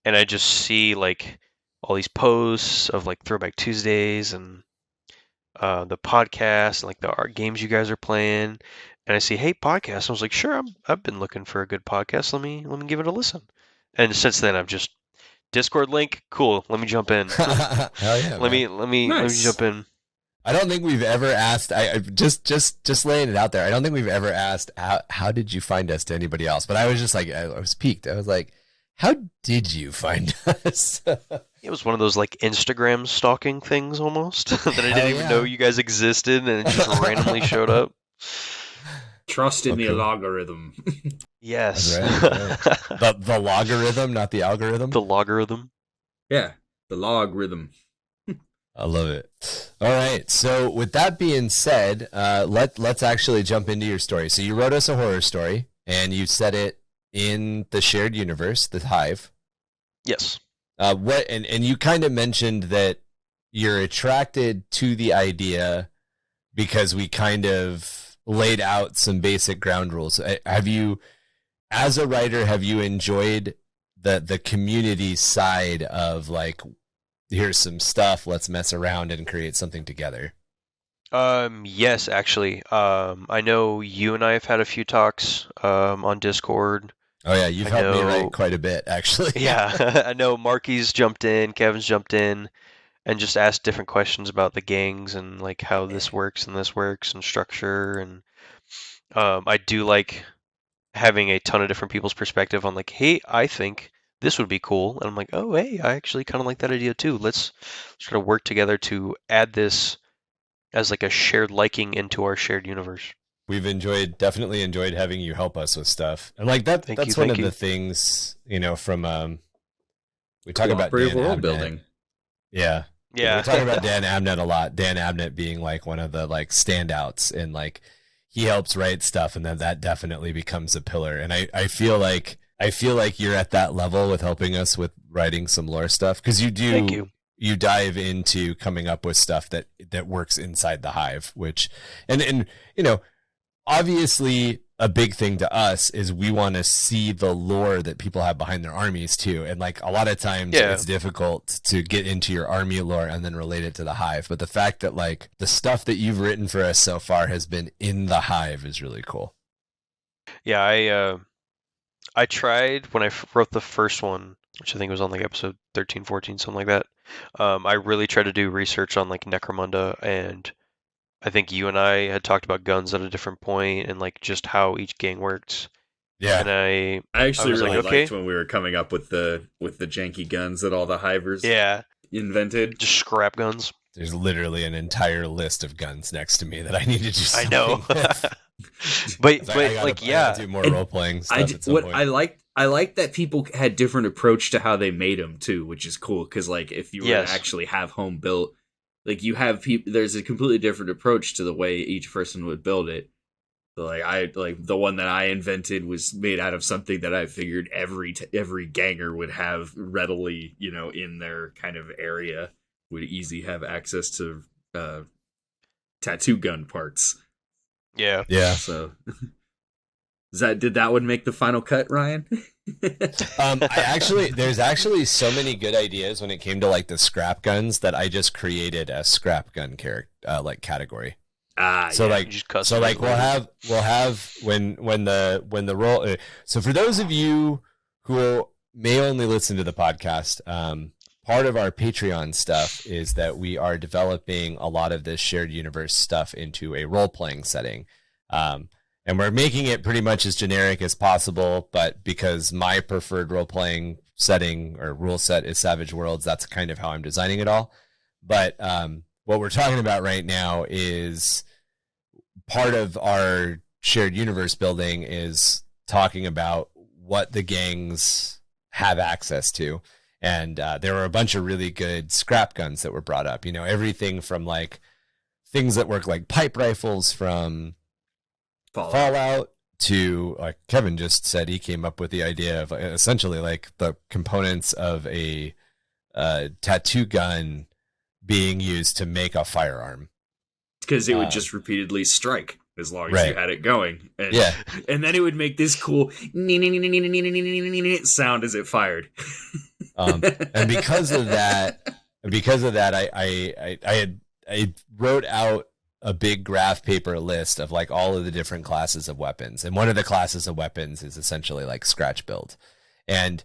and I just see like all these posts of like Throwback Tuesdays and the podcast, like the art games you guys are playing, and I see, hey, podcast. I was like, sure, I've been looking for a good podcast. Let me give it a listen. And since then, I've just Discord link, cool. Let me jump in. Hell yeah, let me man. let me Nice. jump in. I don't think we've ever asked. I just laying it out there. I don't think we've ever asked how did you find us to anybody else. But I was just like I was piqued. I was like, how did you find us? It was one of those like Instagram stalking things almost that I Hell didn't even yeah. know you guys existed, and it just randomly showed up. Trust in the Okay. algorithm. Yes. That's right. The logarithm, not the algorithm. The logarithm. Yeah, the logarithm. I love it. All right. So with that being said, let's actually jump into your story. So you wrote us a horror story, and you set it in the shared universe, the Hive. Yes. And you kind of mentioned that you're attracted to the idea because we kind of laid out some basic ground rules. Have you, as a writer, have you enjoyed the community side of like, here's some stuff, let's mess around and create something together? Yes, actually. I know you and I have had a few talks on Discord. Oh yeah, you've I helped me know. write quite a bit, actually. Yeah, I know Marky's jumped in, Kevin's jumped in, and just asked different questions about the gangs and like how this works and structure. And I do like having a ton of different people's perspective on like, hey, I think this would be cool, and I'm like, oh, hey, I actually kind of like that idea too. Let's sort of work together to add this as like a shared liking into our shared universe. We've definitely enjoyed having you help us with stuff. And like Thank you, that's one thank of you. the things, from we talk about Cooperative Dan world Abnett. building. Yeah. Yeah. We talk about Dan Abnett a lot. Dan Abnett being like one of the like standouts, and like he helps write stuff, and then that definitely becomes a pillar. And I feel like you're at that level with helping us with writing some lore stuff, because Thank you. you dive into coming up with stuff that works inside the hive, which and obviously a big thing to us is we want to see the lore that people have behind their armies too. And like a lot of times it's difficult to get into your army lore and then relate it to the hive. But the fact that like the stuff that you've written for us so far has been in the hive is really cool. Yeah, I tried when I wrote the first one, which I think was on like episode 13, 14, something like that. I really tried to do research on like Necromunda, and I think you and I had talked about guns at a different point and like just how each gang works. Yeah. And I actually was really like, okay. liked when we were coming up with the janky guns that all the hivers invented. Just scrap guns. There's literally an entire list of guns next to me that I need to do I something know. with. but I like gotta do more role playing stuff at some point. I like that people had different approach to how they made them too, which is cool, because like if you were to actually have home built, like you have people, there's a completely different approach to the way each person would build it. So like the one that I invented was made out of something that I figured every ganger would have readily, in their kind of area, would easily have access to tattoo gun parts. Yeah. So did that one make the final cut, Ryan? There's actually so many good ideas when it came to like the scrap guns that I just created a scrap gun category. We'll have when the roll. So for those of you who may only listen to the podcast, part of our Patreon stuff is that we are developing a lot of this shared universe stuff into a role playing setting. And we're making it pretty much as generic as possible, but because my preferred role-playing setting or rule set is Savage Worlds, that's kind of how I'm designing it all. But what we're talking about right now is part of our shared universe building is talking about what the gangs have access to. And there were a bunch of really good scrap guns that were brought up. Everything from like things that work like pipe rifles from Fallout to Kevin just said he came up with the idea of essentially like the components of a tattoo gun being used to make a firearm, because it would just repeatedly strike as long as you had it going, and then it would make this cool sound as it fired. And because of that, I wrote out a big graph paper list of like all of the different classes of weapons. And one of the classes of weapons is essentially like scratch build. And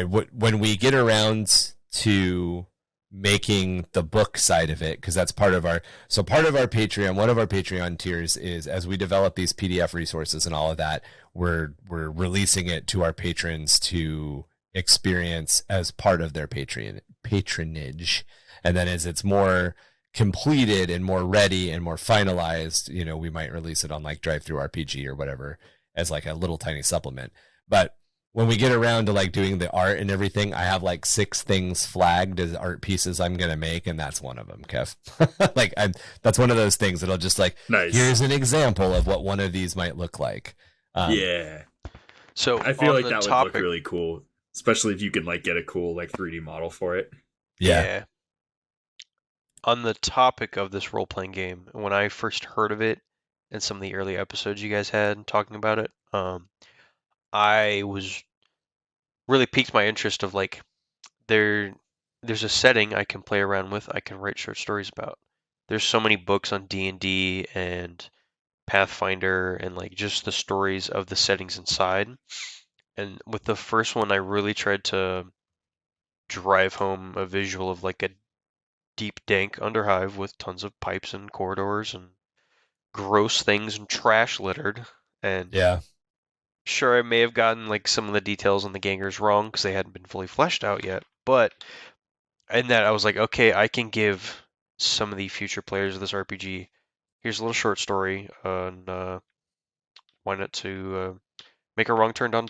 when we get around to making the book side of it, because that's part of our Patreon, one of our Patreon tiers is, as we develop these PDF resources and all of that, we're releasing it to our patrons to experience as part of their patronage. And then as it's more completed and more ready and more finalized, we might release it on like Drive-Thru RPG or whatever as like a little tiny supplement. But when we get around to like doing the art and everything, I have like 6 things flagged as art pieces I'm gonna make, and that's one of them, Kev. That's one of those things that'll just like, nice. Here's an example of what one of these might look like. So I feel like that would look really cool, especially if you can like get a cool like 3D model for it. Yeah. On the topic of this role-playing game, when I first heard of it and some of the early episodes you guys had talking about it, I was really piqued my interest of like, there's a setting I can play around with, I can write short stories about. There's so many books on D&D and Pathfinder and like just the stories of the settings inside. And with the first one, I really tried to drive home a visual of like a deep, dank underhive with tons of pipes and corridors and gross things and trash littered. And Yeah. sure, I may have gotten like some of the details on the gangers wrong because they hadn't been fully fleshed out yet. But in that, I was like, okay, I can give some of the future players of this RPG. Here's a little short story on why not to make a wrong turn down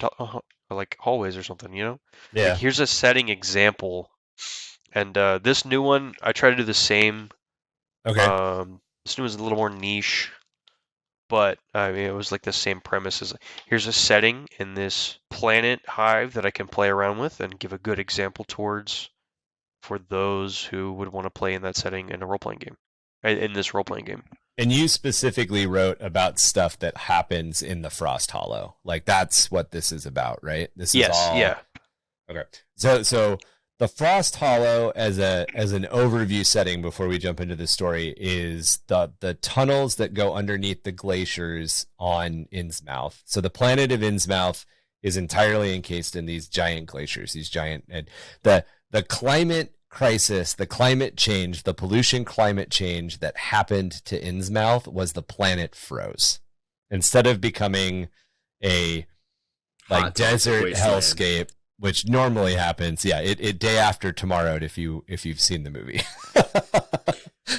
like hallways or something, you know? Like Yeah. here's a setting example. And this new one, I try to do the same. Okay. This new one's a little more niche, but I mean, it was like the same premise as here's a setting in this planet hive that I can play around with and give a good example towards for those who would want to play in that setting in a role-playing game, in this role-playing game. And you specifically wrote about stuff that happens in the Frosthollow. Like that's what this is about, right? This is all. Yeah. Okay. So the Frosthollow as an overview setting before we jump into the story is the tunnels that go underneath the glaciers on Innsmouth. So the planet of Innsmouth is entirely encased in these giant glaciers, and the climate crisis, the climate change, the pollution climate change that happened to Innsmouth was the planet froze. Instead of becoming a like desert hellscape, which normally happens, it day after tomorrow if you've seen the movie.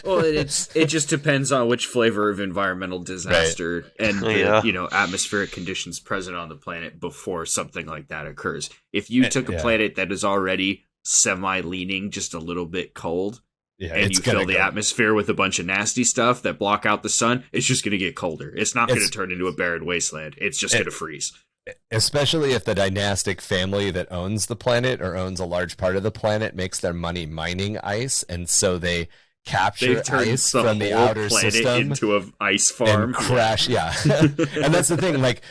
Well, it just depends on which flavor of environmental disaster and the, atmospheric conditions present on the planet before something like that occurs. If you took a planet that is already semi-leaning just a little bit cold, and you fill the atmosphere with a bunch of nasty stuff that block out the sun, it's just going to get colder. It's not going to turn into a barren wasteland. It's just going to freeze. Especially if the dynastic family that owns the planet or owns a large part of the planet makes their money mining ice, and so they capture ice from the outer system into an ice farm and crash. And that's the thing, like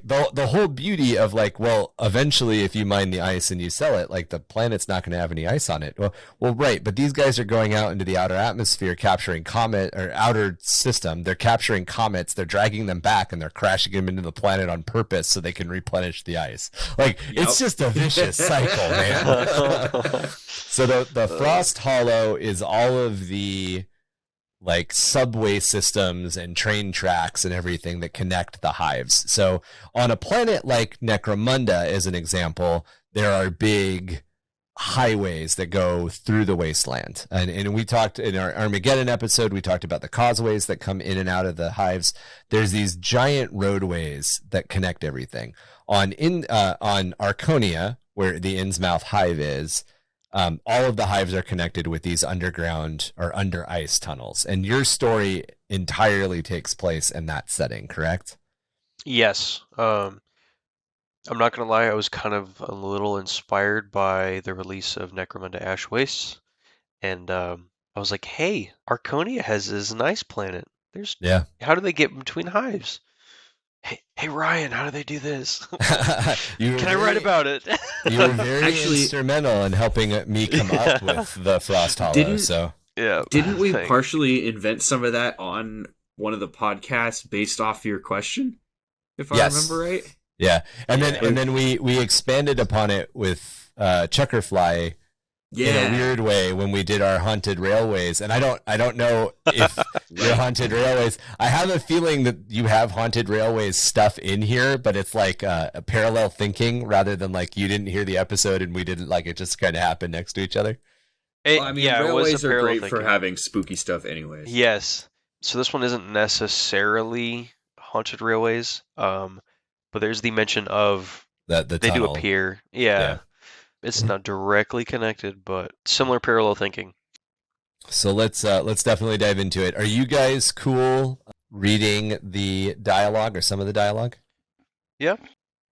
the whole beauty of well, eventually if you mine the ice and you sell it, like the planet's not going to have any ice on it. Well right, but these guys are going out into the outer atmosphere capturing outer system. They're capturing comets, they're dragging them back, and they're crashing them into the planet on purpose so they can replenish the ice. It's just a vicious cycle, man. So the Frosthollow is all of the subway systems and train tracks and everything that connect the hives. So on a planet like Necromunda, as an example, there are big highways that go through the wasteland. And we talked in our Armageddon episode, we talked about the causeways that come in and out of the hives. There's these giant roadways that connect everything. On Arkonia, where the Innsmouth Hive is, all of the hives are connected with these underground or under ice tunnels. And your story entirely takes place in that setting, correct? Yes. I'm not going to lie, I was kind of a little inspired by the release of Necromunda Ash Wastes. And I was like, hey, Arkonia has this nice planet. How do they get between hives? Hey Ryan, how do they do this? Can I write about it? You were very instrumental in helping me come up with the Frosthollow. Didn't we partially invent some of that on one of the podcasts based off your question? If I remember right. Yeah, and then we expanded upon it with Checkerfly. In a weird way when we did our haunted railways, and I don't know if your haunted railways. I have a feeling that you have haunted railways stuff in here, but it's like a parallel thinking rather than you didn't hear the episode and we didn't it just kind of happened next to each other. Railways are great for having spooky stuff, anyways. Yes, so this one isn't necessarily haunted railways, but there's the mention of the they tunnel. Do appear. Yeah. It's not directly connected, but similar parallel thinking. So let's definitely dive into it. Are you guys cool reading the dialogue or some of the dialogue? Yeah.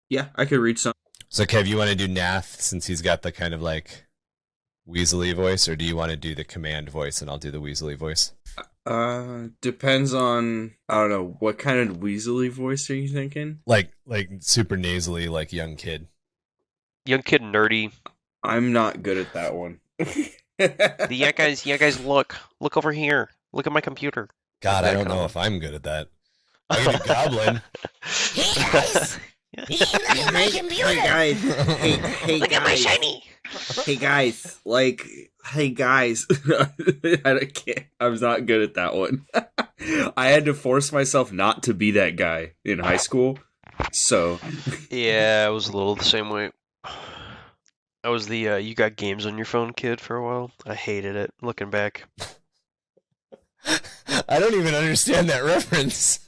Yeah, I could read some. So Kev, you want to do Nath since he's got the kind of Weasley voice, or do you want to do the command voice and I'll do the Weasley voice? Depends on, I don't know, what kind of Weasley voice are you thinking? Like super nasally, young kid. Young kid nerdy. I'm not good at that one. Yeah, guys, look over here. Look at my computer. God, I don't know if I'm good at that. I'm a goblin. Hey guys, Hey guys. Hey Look guys. at my shiny. Hey guys. Hey guys. I'm not good at that one. I had to force myself not to be that guy in high school. So. Yeah, I was a little the same way. I was the you got games on your phone kid for a while. I hated it, looking back. I don't even understand that reference.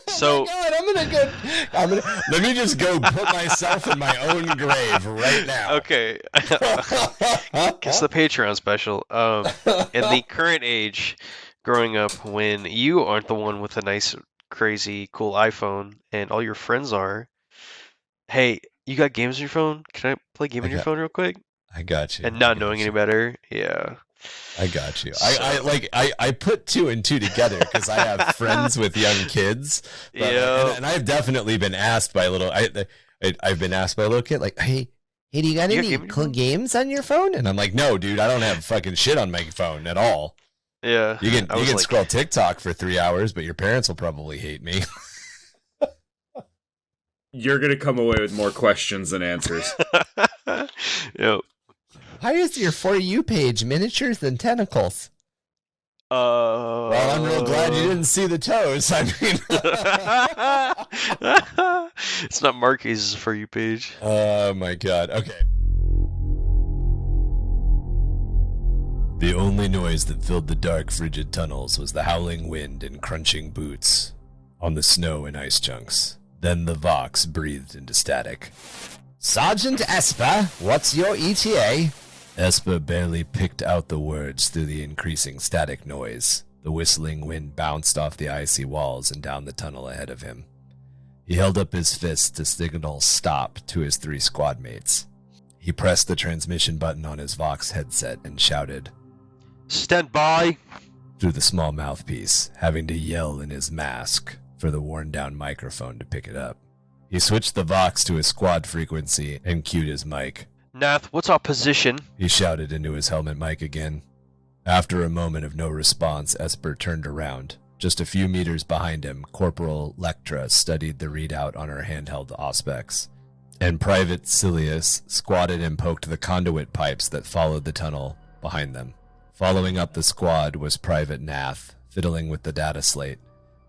So oh my God, let me just go put myself in my own grave right now. okay, it's the Patreon special. In the current age, growing up, when you aren't the one with a nice, crazy, cool iPhone, and all your friends are, hey, you got games on your phone? Can I play a game on your phone real quick? I got you. And not knowing any better, yeah. I got you. I put two and two together because I have friends with young kids. Yeah. And I've definitely been asked by a little. I've been asked by a little kid like, hey, do you got any cool games on your phone? And I'm like, no, dude, I don't have fucking shit on my phone at all. Yeah. You can scroll TikTok for 3 hours, but your parents will probably hate me. You're gonna come away with more questions than answers. Yep. Why is your For You page miniatures than tentacles? Well, I'm real glad you didn't see the toes. I mean, it's not Marky's For You page. Oh my God. Okay. The only noise that filled the dark, frigid tunnels was the howling wind and crunching boots on the snow and ice chunks. Then the Vox breathed into static. Sergeant Esper, what's your ETA? Esper barely picked out the words through the increasing static noise. The whistling wind bounced off the icy walls and down the tunnel ahead of him. He held up his fist to signal stop to his 3 squad mates. He pressed the transmission button on his Vox headset and shouted, "Stand by!" through the small mouthpiece, having to yell in his mask for the worn-down microphone to pick it up. He switched the Vox to his squad frequency and cued his mic. "Nath, what's our position?" He shouted into his helmet mic again. After a moment of no response, Esper turned around. Just a few meters behind him, Corporal Lectra studied the readout on her handheld Auspex, and Private Silius squatted and poked the conduit pipes that followed the tunnel behind them. Following up the squad was Private Nath, fiddling with the data slate,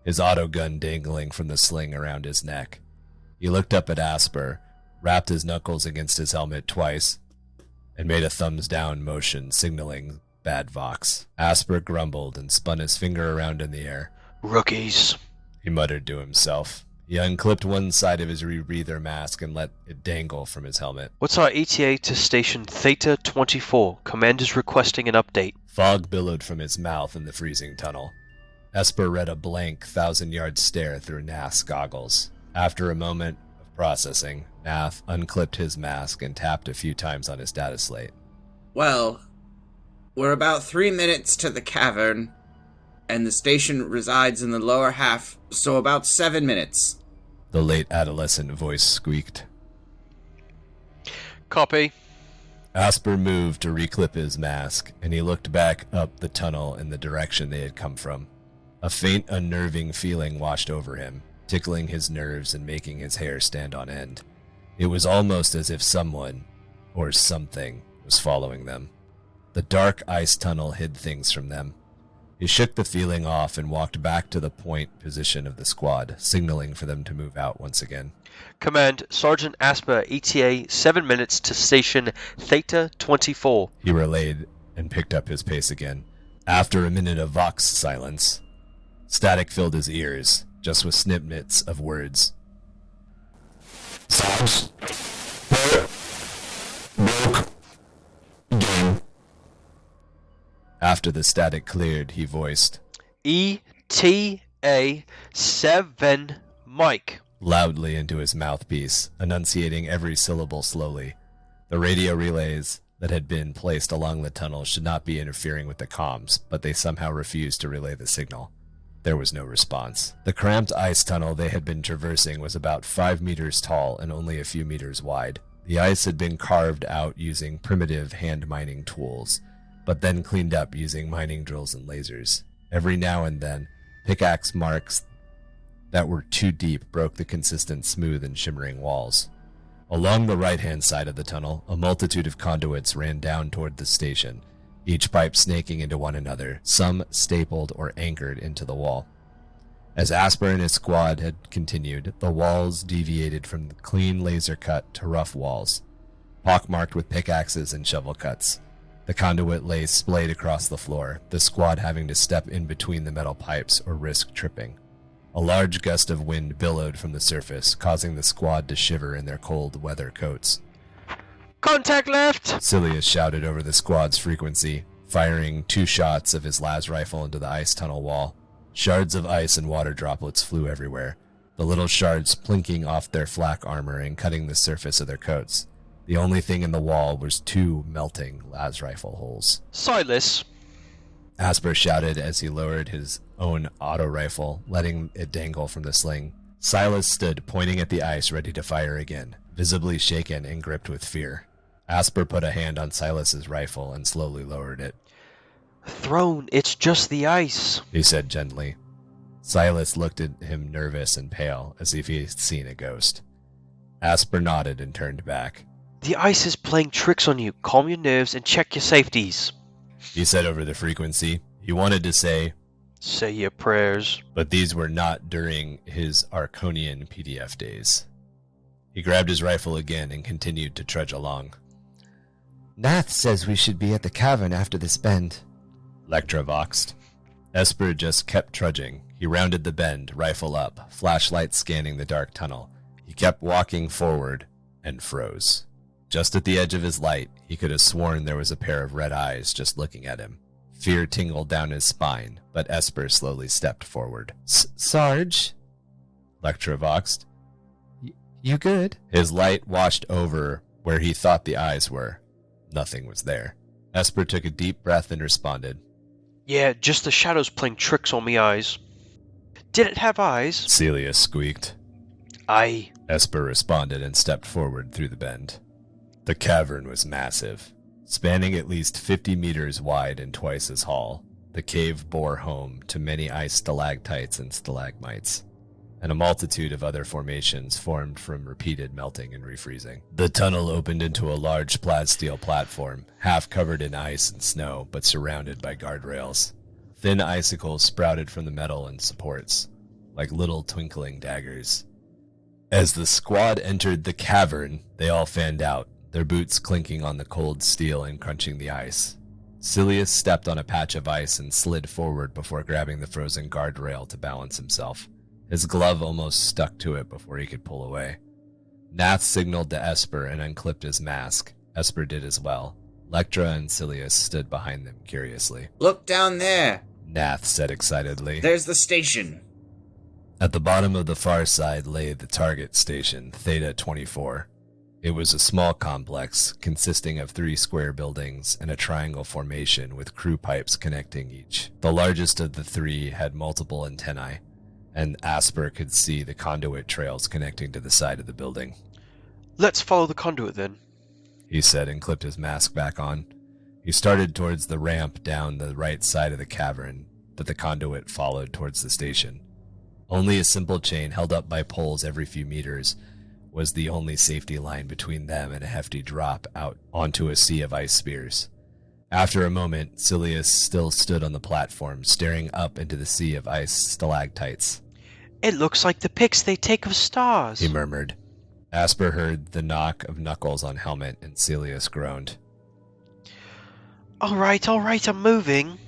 his autogun dangling from the sling around his neck. He looked up at Asper, rapped his knuckles against his helmet twice, and made a thumbs-down motion signaling bad Vox. Asper grumbled and spun his finger around in the air. "Rookies," he muttered to himself. He unclipped one side of his rebreather mask and let it dangle from his helmet. "What's our ETA to Station Theta 24? Commander's requesting an update." Fog billowed from his mouth in the freezing tunnel. Esper read a blank, 1,000-yard stare through Nath's goggles. After a moment of processing, Nath unclipped his mask and tapped a few times on his data slate. Well, we're about 3 minutes to the cavern, and the station resides in the lower half, so about 7 minutes. The late adolescent voice squeaked. "Copy." Asper moved to reclip his mask, and he looked back up the tunnel in the direction they had come from. A faint, unnerving feeling washed over him, tickling his nerves and making his hair stand on end. It was almost as if someone, or something, was following them. The dark ice tunnel hid things from them. He shook the feeling off and walked back to the point position of the squad, signaling for them to move out once again. "Command, Sergeant Asper, ETA 7 minutes to Station Theta 24. He relayed and picked up his pace again. After a minute of Vox silence, static filled his ears, just with snippets of words. Sarge, broke, game. After the static cleared, he voiced, ETA 7 Mike. Loudly into his mouthpiece, enunciating every syllable slowly. The radio relays that had been placed along the tunnel should not be interfering with the comms, but they somehow refused to relay the signal. There was no response. The cramped ice tunnel they had been traversing was about 5 meters tall and only a few meters wide. The ice had been carved out using primitive hand mining tools, but then cleaned up using mining drills and lasers. Every now and then, pickaxe marks that were too deep broke the consistent, smooth, and shimmering walls. Along the right-hand side of the tunnel, a multitude of conduits ran down toward the station, each pipe snaking into one another, some stapled or anchored into the wall. As Asper and his squad had continued, the walls deviated from the clean laser cut to rough walls, pockmarked with pickaxes and shovel cuts. The conduit lay splayed across the floor, the squad having to step in between the metal pipes or risk tripping. A large gust of wind billowed from the surface, causing the squad to shiver in their cold weather coats. Contact left! Silius shouted over the squad's frequency, firing 2 shots of his las rifle into the ice tunnel wall. Shards of ice and water droplets flew everywhere, the little shards plinking off their flak armor and cutting the surface of their coats. The only thing in the wall was 2 melting las rifle holes. Silas! Asper shouted as he lowered his own auto rifle, letting it dangle from the sling. Silas stood, pointing at the ice, ready to fire again, visibly shaken and gripped with fear. Asper put a hand on Silas's rifle and slowly lowered it. Throne, it's just the ice, he said gently. Silas looked at him nervous and pale, as if he had seen a ghost. Asper nodded and turned back. The ice is playing tricks on you. Calm your nerves and check your safeties, he said over the frequency. He wanted to say your prayers, but these were not during his Arkonian PDF days. He grabbed his rifle again and continued to trudge along. Nath says we should be at the cavern after this bend, Lectra voxed. Esper just kept trudging. He rounded the bend, rifle up, flashlight scanning the dark tunnel. He kept walking forward and froze. Just at the edge of his light, he could have sworn there was a pair of red eyes just looking at him. Fear tingled down his spine, but Esper slowly stepped forward. Sarge? Lectra voxed. You good? His light washed over where he thought the eyes were. Nothing was there. Esper took a deep breath and responded. Yeah, just the shadows playing tricks on me eyes. Did it have eyes? Celia squeaked. Aye. Esper responded and stepped forward through the bend. The cavern was massive. Spanning at least 50 meters wide and twice as tall, the cave bore home to many ice stalactites and stalagmites, and a multitude of other formations formed from repeated melting and refreezing. The tunnel opened into a large plasteel platform, half covered in ice and snow, but surrounded by guardrails. Thin icicles sprouted from the metal and supports, like little twinkling daggers. As the squad entered the cavern, they all fanned out, their boots clinking on the cold steel and crunching the ice. Silius stepped on a patch of ice and slid forward before grabbing the frozen guardrail to balance himself. His glove almost stuck to it before he could pull away. Nath signaled to Esper and unclipped his mask. Esper did as well. Lectra and Silius stood behind them curiously. Look down there. Nath said excitedly. There's the station. At the bottom of the far side lay the target station, Theta 24. It was a small complex consisting of 3 square buildings and a triangle formation with crew pipes connecting each. The largest of the 3 had multiple antennae, and Asper could see the conduit trails connecting to the side of the building. Let's follow the conduit then, he said and clipped his mask back on. He started towards the ramp down the right side of the cavern that the conduit followed towards the station. Only a simple chain held up by poles every few meters was the only safety line between them and a hefty drop out onto a sea of ice spears. After a moment, Silius still stood on the platform, staring up into the sea of ice stalactites. It looks like the pics they take of stars, he murmured. Asper heard the knock of knuckles on helmet, and Silius groaned. All right, I'm moving.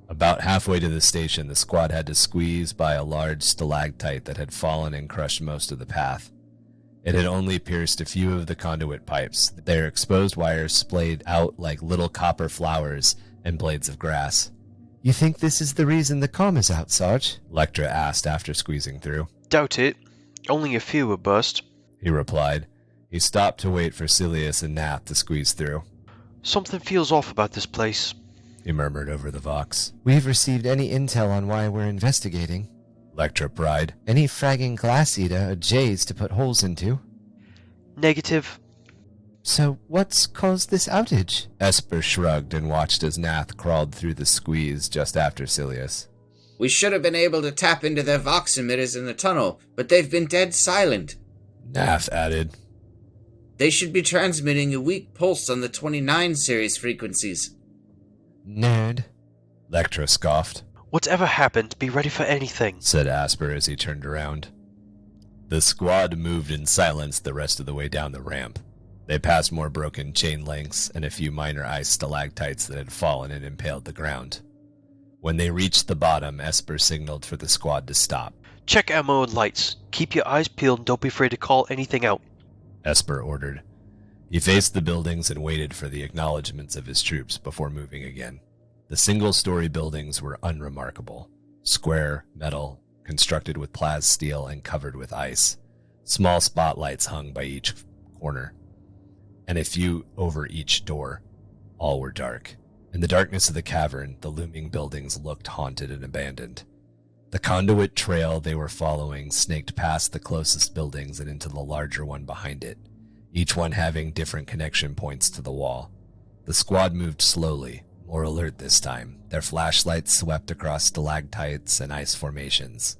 About halfway to the station, the squad had to squeeze by a large stalactite that had fallen and crushed most of the path. It had only pierced a few of the conduit pipes, their exposed wires splayed out like little copper flowers and blades of grass. You think this is the reason the comm is out, Sarge? Lectra asked after squeezing through. Doubt it. Only a few were bust, he replied. He stopped to wait for Silius and Nath to squeeze through. Something feels off about this place, he murmured over the vox. We've received any intel on why we're investigating? Lectra pried. Any fragging glass eater or jays to put holes into? Negative. So what's caused this outage? Esper shrugged and watched as Nath crawled through the squeeze just after Silius. We should have been able to tap into their vox emitters in the tunnel, but they've been dead silent. Nath added. They should be transmitting a weak pulse on the 29 series frequencies. Nerd. Lectra scoffed, Whatever happened, be ready for anything. said Asper as he turned around. The squad moved in silence the rest of the way down the ramp. They passed more broken chain links and a few minor ice stalactites that had fallen and impaled the ground. When they reached the bottom, Esper signaled for the squad to stop. Check ammo and lights. Keep your eyes peeled and don't be afraid to call anything out. Esper ordered. He faced the buildings and waited for the acknowledgments of his troops before moving again. The single-story buildings were unremarkable. Square, metal, constructed with plas steel and covered with ice. Small spotlights hung by each corner, and a few over each door. All were dark. In the darkness of the cavern, the looming buildings looked haunted and abandoned. The conduit trail they were following snaked past the closest buildings and into the larger one behind it, each one having different connection points to the wall. The squad moved slowly, more alert this time. Their flashlights swept across stalactites and ice formations,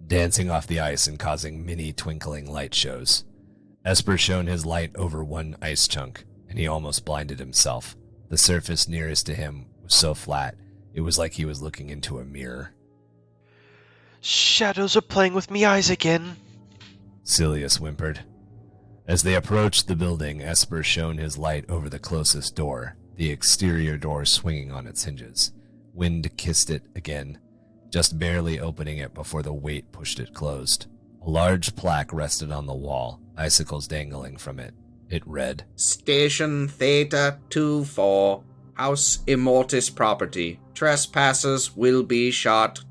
dancing off the ice and causing mini twinkling light shows. Esper shone his light over one ice chunk, and he almost blinded himself. The surface nearest to him was so flat, it was like he was looking into a mirror. Shadows are playing with me eyes again. Silius whimpered. As they approached the building, Esper shone his light over the closest door, the exterior door swinging on its hinges. Wind kissed it again, just barely opening it before the weight pushed it closed. A large plaque rested on the wall, icicles dangling from it. It read, Station Theta 24, House Immortis property. Trespassers will be shot.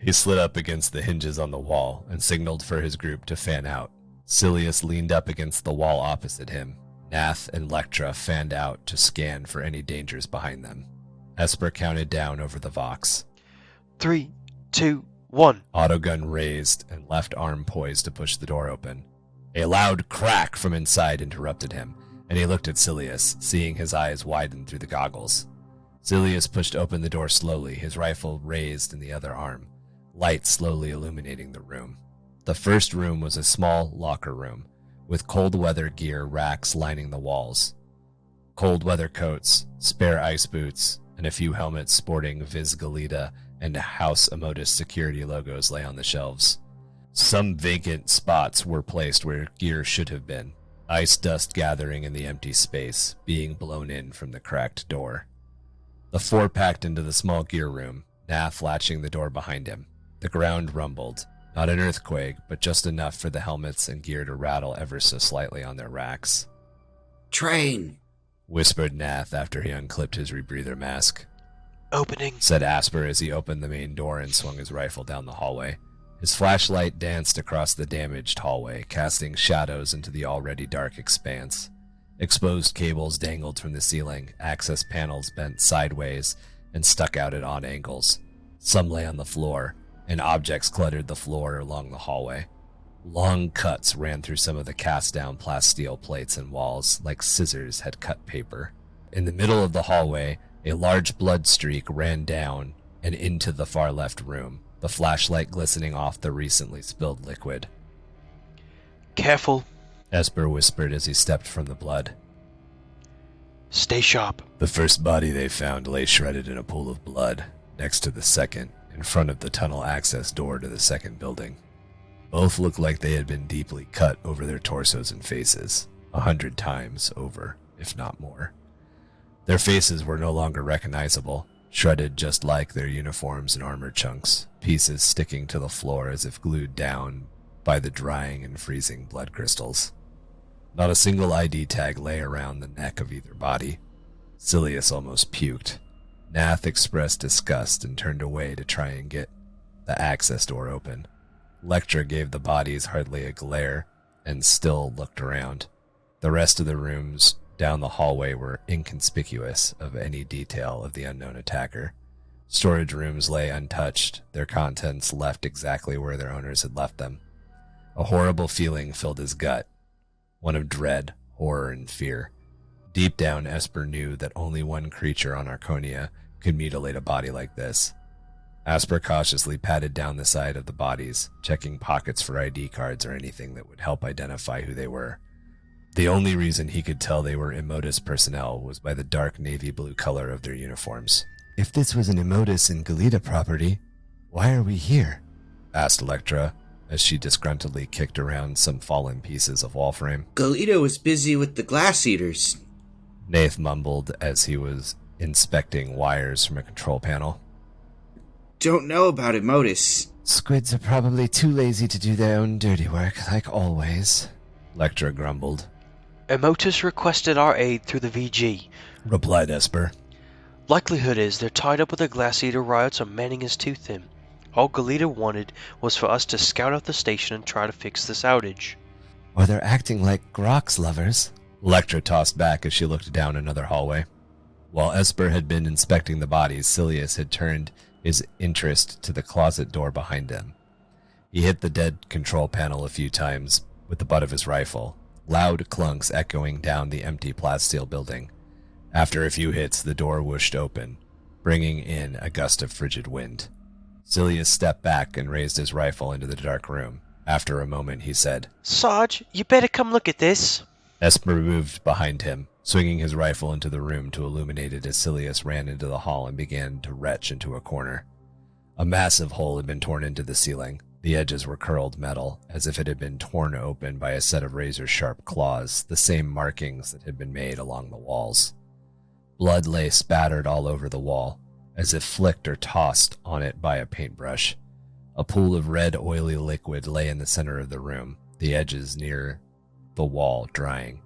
He slid up against the hinges on the wall and signaled for his group to fan out. Silius leaned up against the wall opposite him. Nath and Lectra fanned out to scan for any dangers behind them. Esper counted down over the vox. 3, 2, 1. Autogun raised and left arm poised to push the door open. A loud crack from inside interrupted him, and he looked at Silius, seeing his eyes widen through the goggles. Silius pushed open the door slowly, his rifle raised in the other arm, light slowly illuminating the room. The first room was a small locker room, with cold weather gear racks lining the walls. Cold weather coats, spare ice boots, and a few helmets sporting Viz Galita and House Immortis security logos lay on the shelves. Some vacant spots were placed where gear should have been, ice dust gathering in the empty space, being blown in from the cracked door. The four packed into the small gear room, Nath latching the door behind him. The ground rumbled, not an earthquake, but just enough for the helmets and gear to rattle ever so slightly on their racks. Train, Whispered Nath after he unclipped his rebreather mask. Opening. Said Asper as he opened the main door and swung his rifle down the hallway. His flashlight danced across the damaged hallway, casting shadows into the already dark expanse. Exposed cables dangled from the ceiling, access panels bent sideways and stuck out at odd angles. Some lay on the floor, and objects cluttered the floor along the hallway. Long cuts ran through some of the cast-down plasteel plates and walls, like scissors had cut paper. In the middle of the hallway, a large blood streak ran down and into the far left room, the flashlight glistening off the recently spilled liquid. Careful. Esper whispered as he stepped from the blood. Stay sharp. The first body they found lay shredded in a pool of blood, next to the second, in front of the tunnel access door to the second building. Both looked like they had been deeply cut over their torsos and faces, 100 times over, if not more. Their faces were no longer recognizable, shredded just like their uniforms and armor chunks, pieces sticking to the floor as if glued down by the drying and freezing blood crystals. Not a single ID tag lay around the neck of either body. Silius almost puked. Nath expressed disgust and turned away to try and get the access door open. Lectra gave the bodies hardly a glare and still looked around. The rest of the rooms down the hallway were inconspicuous of any detail of the unknown attacker. Storage rooms lay untouched, their contents left exactly where their owners had left them. A horrible feeling filled his gut, one of dread, horror, and fear. Deep down, Esper knew that only one creature on Arkonia could mutilate a body like this. Asper cautiously patted down the side of the bodies, checking pockets for ID cards or anything that would help identify who they were. The only reason he could tell they were Imodus personnel was by the dark navy blue color of their uniforms. If this was an Imodus and Galita property, why are we here? Asked Electra, as she disgruntledly kicked around some fallen pieces of wall frame. Galita was busy with the glass eaters. Nath mumbled as he was inspecting wires from a control panel. Don't know about Imodus. Squids are probably too lazy to do their own dirty work, like always. Electra grumbled. Emotus requested our aid through the VG. Replied Esper. Likelihood is they're tied up with the Glass Eater riots or manning is too thin. All Galita wanted was for us to scout out the station and try to fix this outage. Or they're acting like Grox lovers. Electra tossed back as she looked down another hallway. While Esper had been inspecting the bodies, Silius had turned his interest to the closet door behind him. He hit the dead control panel a few times with the butt of his rifle, loud clunks echoing down the empty plasteel building. After a few hits, the door whooshed open, bringing in a gust of frigid wind. Silius stepped back and raised his rifle into the dark room. After a moment, he said, Sarge, you better come look at this. Esper moved behind him, swinging his rifle into the room to illuminate it as Silius ran into the hall and began to retch into a corner. A massive hole had been torn into the ceiling. The edges were curled metal, as if it had been torn open by a set of razor-sharp claws, the same markings that had been made along the walls. Blood lay spattered all over the wall, as if flicked or tossed on it by a paintbrush. A pool of red, oily liquid lay in the center of the room, the edges near the wall drying.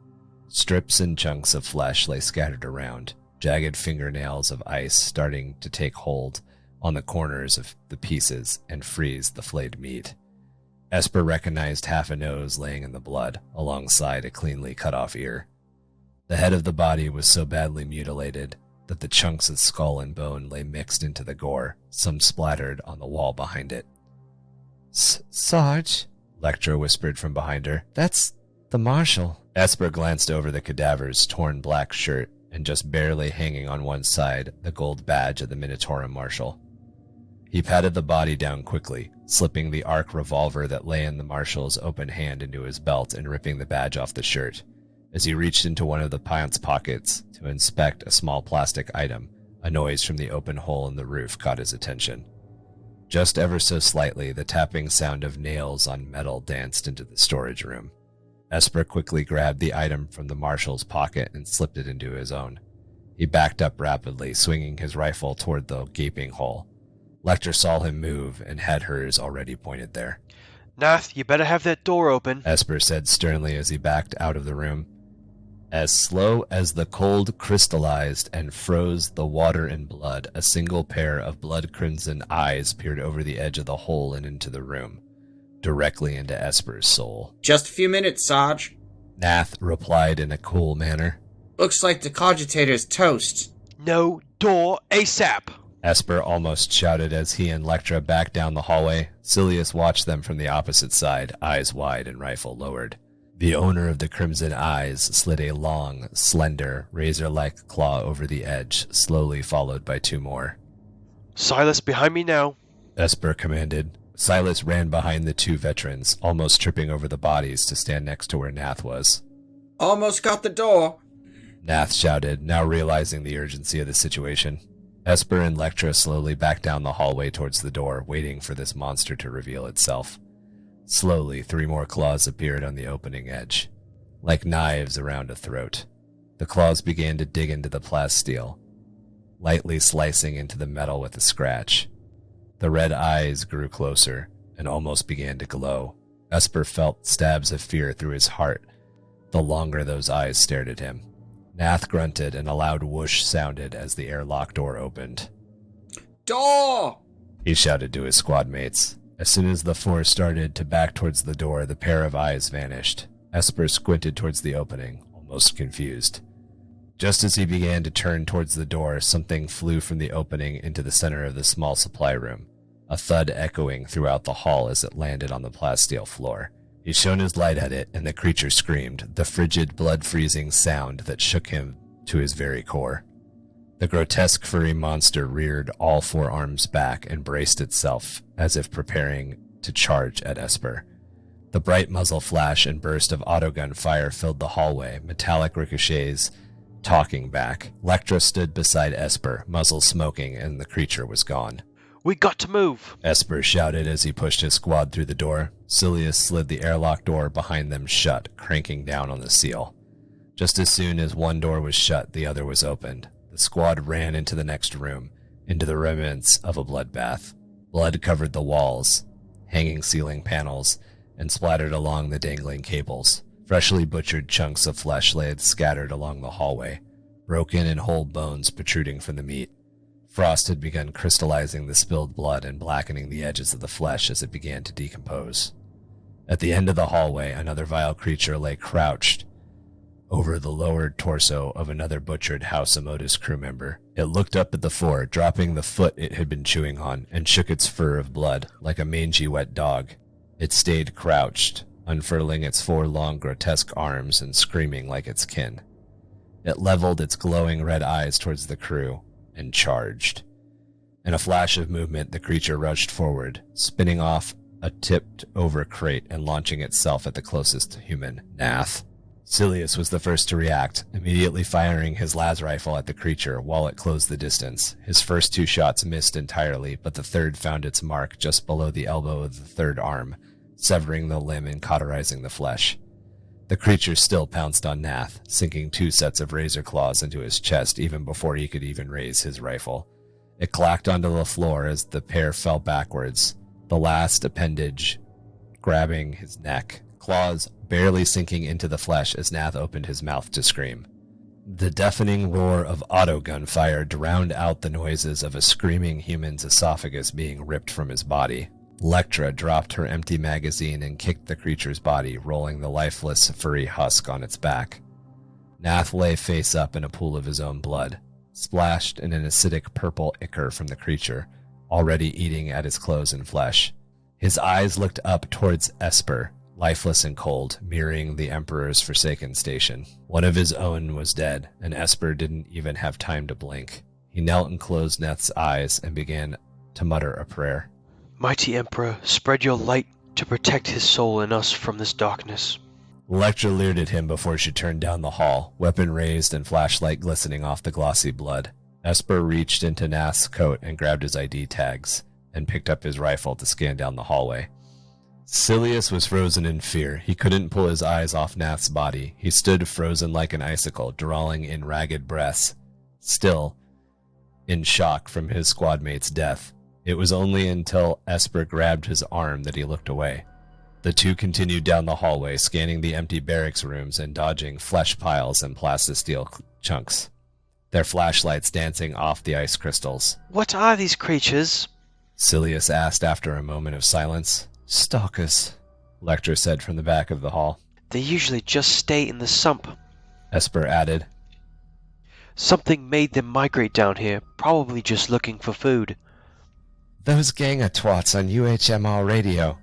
Strips and chunks of flesh lay scattered around, jagged fingernails of ice starting to take hold on the corners of the pieces and freeze the flayed meat. Esper recognized half a nose laying in the blood, alongside a cleanly cut-off ear. The head of the body was so badly mutilated that the chunks of skull and bone lay mixed into the gore, some splattered on the wall behind it. Sarge, Electra whispered from behind her. That's the Marshal. Esper glanced over the cadaver's torn black shirt and just barely hanging on one side the gold badge of the Minotaurum Marshal. He patted the body down quickly, slipping the arc revolver that lay in the Marshal's open hand into his belt and ripping the badge off the shirt. As he reached into one of the pants pockets to inspect a small plastic item, a noise from the open hole in the roof caught his attention. Just ever so slightly, the tapping sound of nails on metal danced into the storage room. Esper quickly grabbed the item from the Marshal's pocket and slipped it into his own. He backed up rapidly, swinging his rifle toward the gaping hole. Lecter saw him move and had hers already pointed there. Nath, you better have that door open, Esper said sternly as he backed out of the room. As slow as the cold crystallized and froze the water and blood, a single pair of blood-crimson eyes peered over the edge of the hole and into the room, directly into Esper's soul. Just a few minutes, Sarge. Nath replied in a cool manner. Looks like the cogitator's toast. No door ASAP. Esper almost shouted as he and Lectra backed down the hallway. Silius watched them from the opposite side, eyes wide and rifle lowered. The owner of the crimson eyes slid a long, slender, razor-like claw over the edge, slowly followed by two more. Silas, behind me now, Esper commanded. Silas ran behind the two veterans, almost tripping over the bodies to stand next to where Nath was. Almost got the door. Nath shouted, now realizing the urgency of the situation. Esper and Lectra slowly backed down the hallway towards the door, waiting for this monster to reveal itself. Slowly, three more claws appeared on the opening edge, like knives around a throat. The claws began to dig into the plasteel, lightly slicing into the metal with a scratch. The red eyes grew closer and almost began to glow. Esper felt stabs of fear through his heart the longer those eyes stared at him. Nath grunted and a loud whoosh sounded as the airlock door opened. Door! He shouted to his squad mates. As soon as the four started to back towards the door, the pair of eyes vanished. Esper squinted towards the opening, almost confused. Just as he began to turn towards the door, something flew from the opening into the center of the small supply room, a thud echoing throughout the hall as it landed on the plasteel floor. He shone his light at it, and the creature screamed, the frigid, blood-freezing sound that shook him to his very core. The grotesque furry monster reared all four arms back and braced itself, as if preparing to charge at Esper. The bright muzzle flash and burst of autogun fire filled the hallway, metallic ricochets talking back. Lectra stood beside Esper, muzzle smoking, and the creature was gone. We got to move! Esper shouted as he pushed his squad through the door. Silius slid the airlock door behind them shut, cranking down on the seal. Just as soon as one door was shut, the other was opened. The squad ran into the next room, into the remnants of a bloodbath. Blood covered the walls, hanging ceiling panels, and splattered along the dangling cables. Freshly butchered chunks of flesh lay scattered along the hallway, broken and whole bones protruding from the meat. Frost had begun crystallizing the spilled blood and blackening the edges of the flesh as it began to decompose. At the end of the hallway, another vile creature lay crouched over the lowered torso of another butchered House Emotus crew member. It looked up at the four, dropping the foot it had been chewing on, and shook its fur of blood like a mangy wet dog. It stayed crouched, unfurling its four long grotesque arms and screaming like its kin. It leveled its glowing red eyes towards the crew and charged. In a flash of movement, the creature rushed forward, spinning off a tipped-over crate and launching itself at the closest human, Nath. Silius was the first to react, immediately firing his las rifle at the creature while it closed the distance. His first two shots missed entirely, but the third found its mark just below the elbow of the third arm, severing the limb and cauterizing the flesh. The creature still pounced on Nath, sinking two sets of razor claws into his chest even before he could even raise his rifle. It clacked onto the floor as the pair fell backwards, the last appendage grabbing his neck, claws barely sinking into the flesh as Nath opened his mouth to scream. The deafening roar of autogun fire drowned out the noises of a screaming human's esophagus being ripped from his body. Lectra dropped her empty magazine and kicked the creature's body, rolling the lifeless, furry husk on its back. Nath lay face up in a pool of his own blood, splashed in an acidic purple ichor from the creature, already eating at his clothes and flesh. His eyes looked up towards Esper, lifeless and cold, mirroring the Emperor's forsaken station. One of his own was dead, and Esper didn't even have time to blink. He knelt and closed Nath's eyes and began to mutter a prayer. Mighty Emperor, spread your light to protect his soul and us from this darkness. Lectra leered at him before she turned down the hall, weapon raised and flashlight glistening off the glossy blood. Esper reached into Nath's coat and grabbed his ID tags, and picked up his rifle to scan down the hallway. Silius was frozen in fear. He couldn't pull his eyes off Nath's body. He stood frozen like an icicle, drawing in ragged breaths, still in shock from his squadmate's death. It was only until Esper grabbed his arm that he looked away. The two continued down the hallway, scanning the empty barracks rooms and dodging flesh piles and plastisteel chunks, their flashlights dancing off the ice crystals. What are these creatures? Silius asked after a moment of silence. Stalkers, Lectra said from the back of the hall. They usually just stay in the sump. Esper added. Something made them migrate down here, probably just looking for food. those gang of twats on UHMR radio.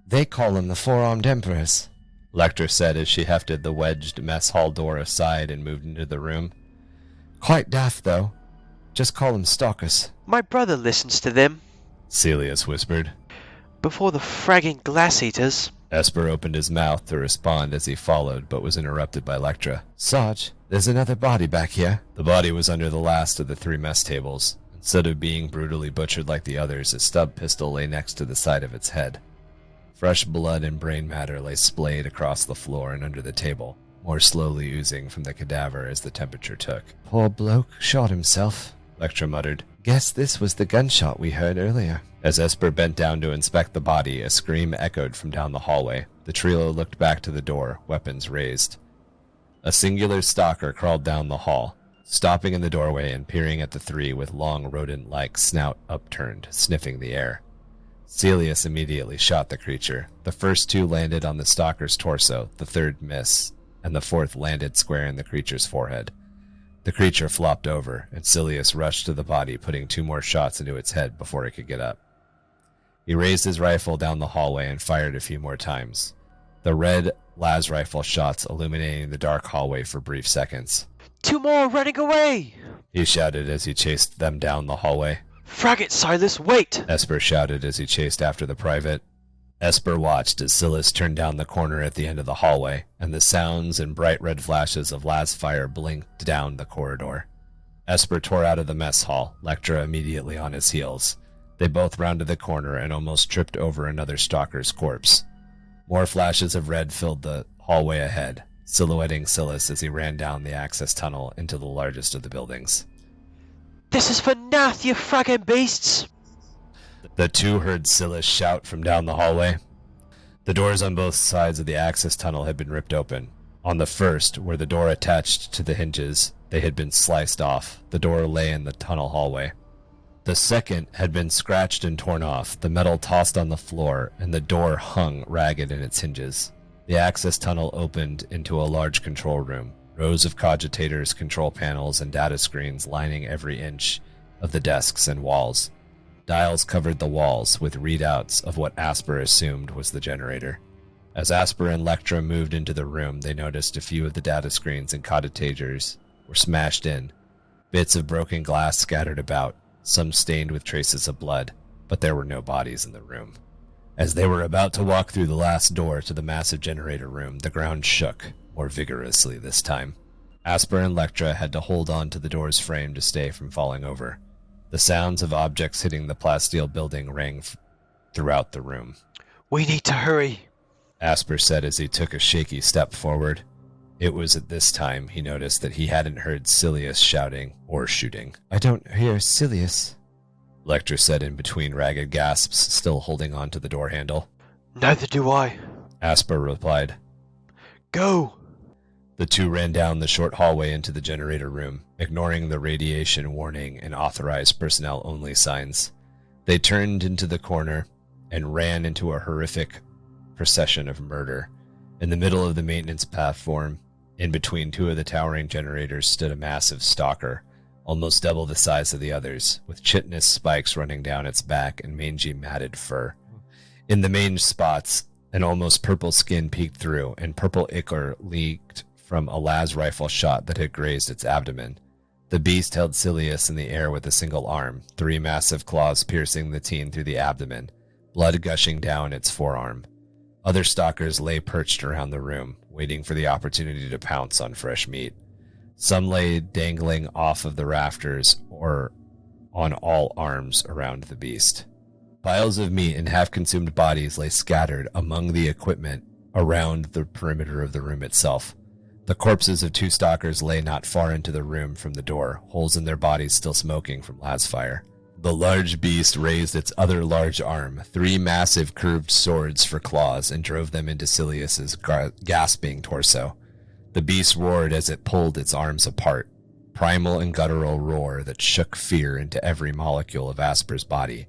They call them the Four-Armed Emperors. Lectra said as she hefted the wedged mess hall door aside and moved into the room. Quite daft, though. Just call them stalkers. My brother listens to them. Silius whispered. Before the fragging glass eaters. Esper opened his mouth to respond as he followed, but was interrupted by Lectra. Sarge, there's another body back here. The body was under the last of the 3 mess tables. Instead of being brutally butchered like the others, a stub pistol lay next to the side of its head. Fresh blood and brain matter lay splayed across the floor and under the table, more slowly oozing from the cadaver as the temperature took. Poor bloke shot himself, Lectra muttered. Guess this was the gunshot we heard earlier. As Esper bent down to inspect the body, a scream echoed from down the hallway. The trio looked back to the door, weapons raised. A singular stalker crawled down the hall, stopping in the doorway and peering at the 3 with long rodent-like snout upturned, sniffing the air. Silius immediately shot the creature. The first 2 landed on the stalker's torso, the third missed, and the fourth landed square in the creature's forehead. The creature flopped over, and Silius rushed to the body, putting 2 more shots into its head before it could get up. He raised his rifle down the hallway and fired a few more times, the red las rifle shots illuminating the dark hallway for brief seconds. 2 more running away! he shouted as he chased them down the hallway. Frag it, Silas, wait! Esper shouted as he chased after the private. Esper watched as Silas turned down the corner at the end of the hallway, and the sounds and bright red flashes of las fire blinked down the corridor. Esper tore out of the mess hall, Lectra immediately on his heels. They both rounded the corner and almost tripped over another stalker's corpse. More flashes of red filled the hallway ahead, silhouetting Silas as he ran down the access tunnel into the largest of the buildings. This is for Nath, you fragging beasts! The two heard Silas shout from down the hallway. The doors on both sides of the access tunnel had been ripped open. On the first, where the door attached to the hinges, they had been sliced off. The door lay in the tunnel hallway. The second had been scratched and torn off, the metal tossed on the floor, and the door hung ragged in its hinges. The access tunnel opened into a large control room, rows of cogitators, control panels, and data screens lining every inch of the desks and walls. Dials covered the walls with readouts of what Asper assumed was the generator. As Asper and Lectra moved into the room, they noticed a few of the data screens and cogitators were smashed in, bits of broken glass scattered about, some stained with traces of blood, but there were no bodies in the room. As they were about to walk through the last door to the massive generator room, the ground shook, more vigorously this time. Asper and Lectra had to hold on to the door's frame to stay from falling over. The sounds of objects hitting the plasteel building rang throughout the room. We need to hurry, Asper said as he took a shaky step forward. It was at this time he noticed that he hadn't heard Silius shouting or shooting. I don't hear Silius, Lectra said in between ragged gasps, still holding on to the door handle. Neither do I, Asper replied. Go! The two ran down the short hallway into the generator room, ignoring the radiation warning and authorized personnel only signs. They turned into the corner and ran into a horrific procession of murder. In the middle of the maintenance platform, in between two of the towering generators, stood a massive stalker, almost double the size of the others, with chitinous spikes running down its back and mangy matted fur. In the mange spots, an almost purple skin peeked through, and purple ichor leaked from a las rifle shot that had grazed its abdomen. The beast held Silius in the air with a single arm, 3 massive claws piercing the teen through the abdomen, blood gushing down its forearm. Other stalkers lay perched around the room, waiting for the opportunity to pounce on fresh meat. Some lay dangling off of the rafters or on all arms around the beast. Piles of meat and half-consumed bodies lay scattered among the equipment around the perimeter of the room itself. The corpses of 2 stalkers lay not far into the room from the door, holes in their bodies still smoking from las fire. The large beast raised its other large arm, 3 massive curved swords for claws, and drove them into Silius's gasping torso. The beast roared as it pulled its arms apart, primal and guttural roar that shook fear into every molecule of Asper's body.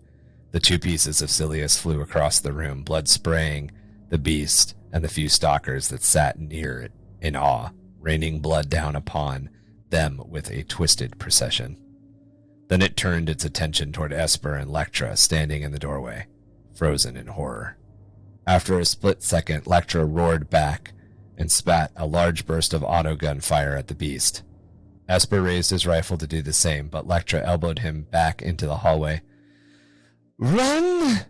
The 2 pieces of Silius flew across the room, blood spraying the beast and the few stalkers that sat near it in awe, raining blood down upon them with a twisted procession. Then it turned its attention toward Esper and Lectra standing in the doorway, frozen in horror. After a split second, Lectra roared back and spat a large burst of autogun fire at the beast. Esper raised his rifle to do the same, but Lectra elbowed him back into the hallway. "Run!"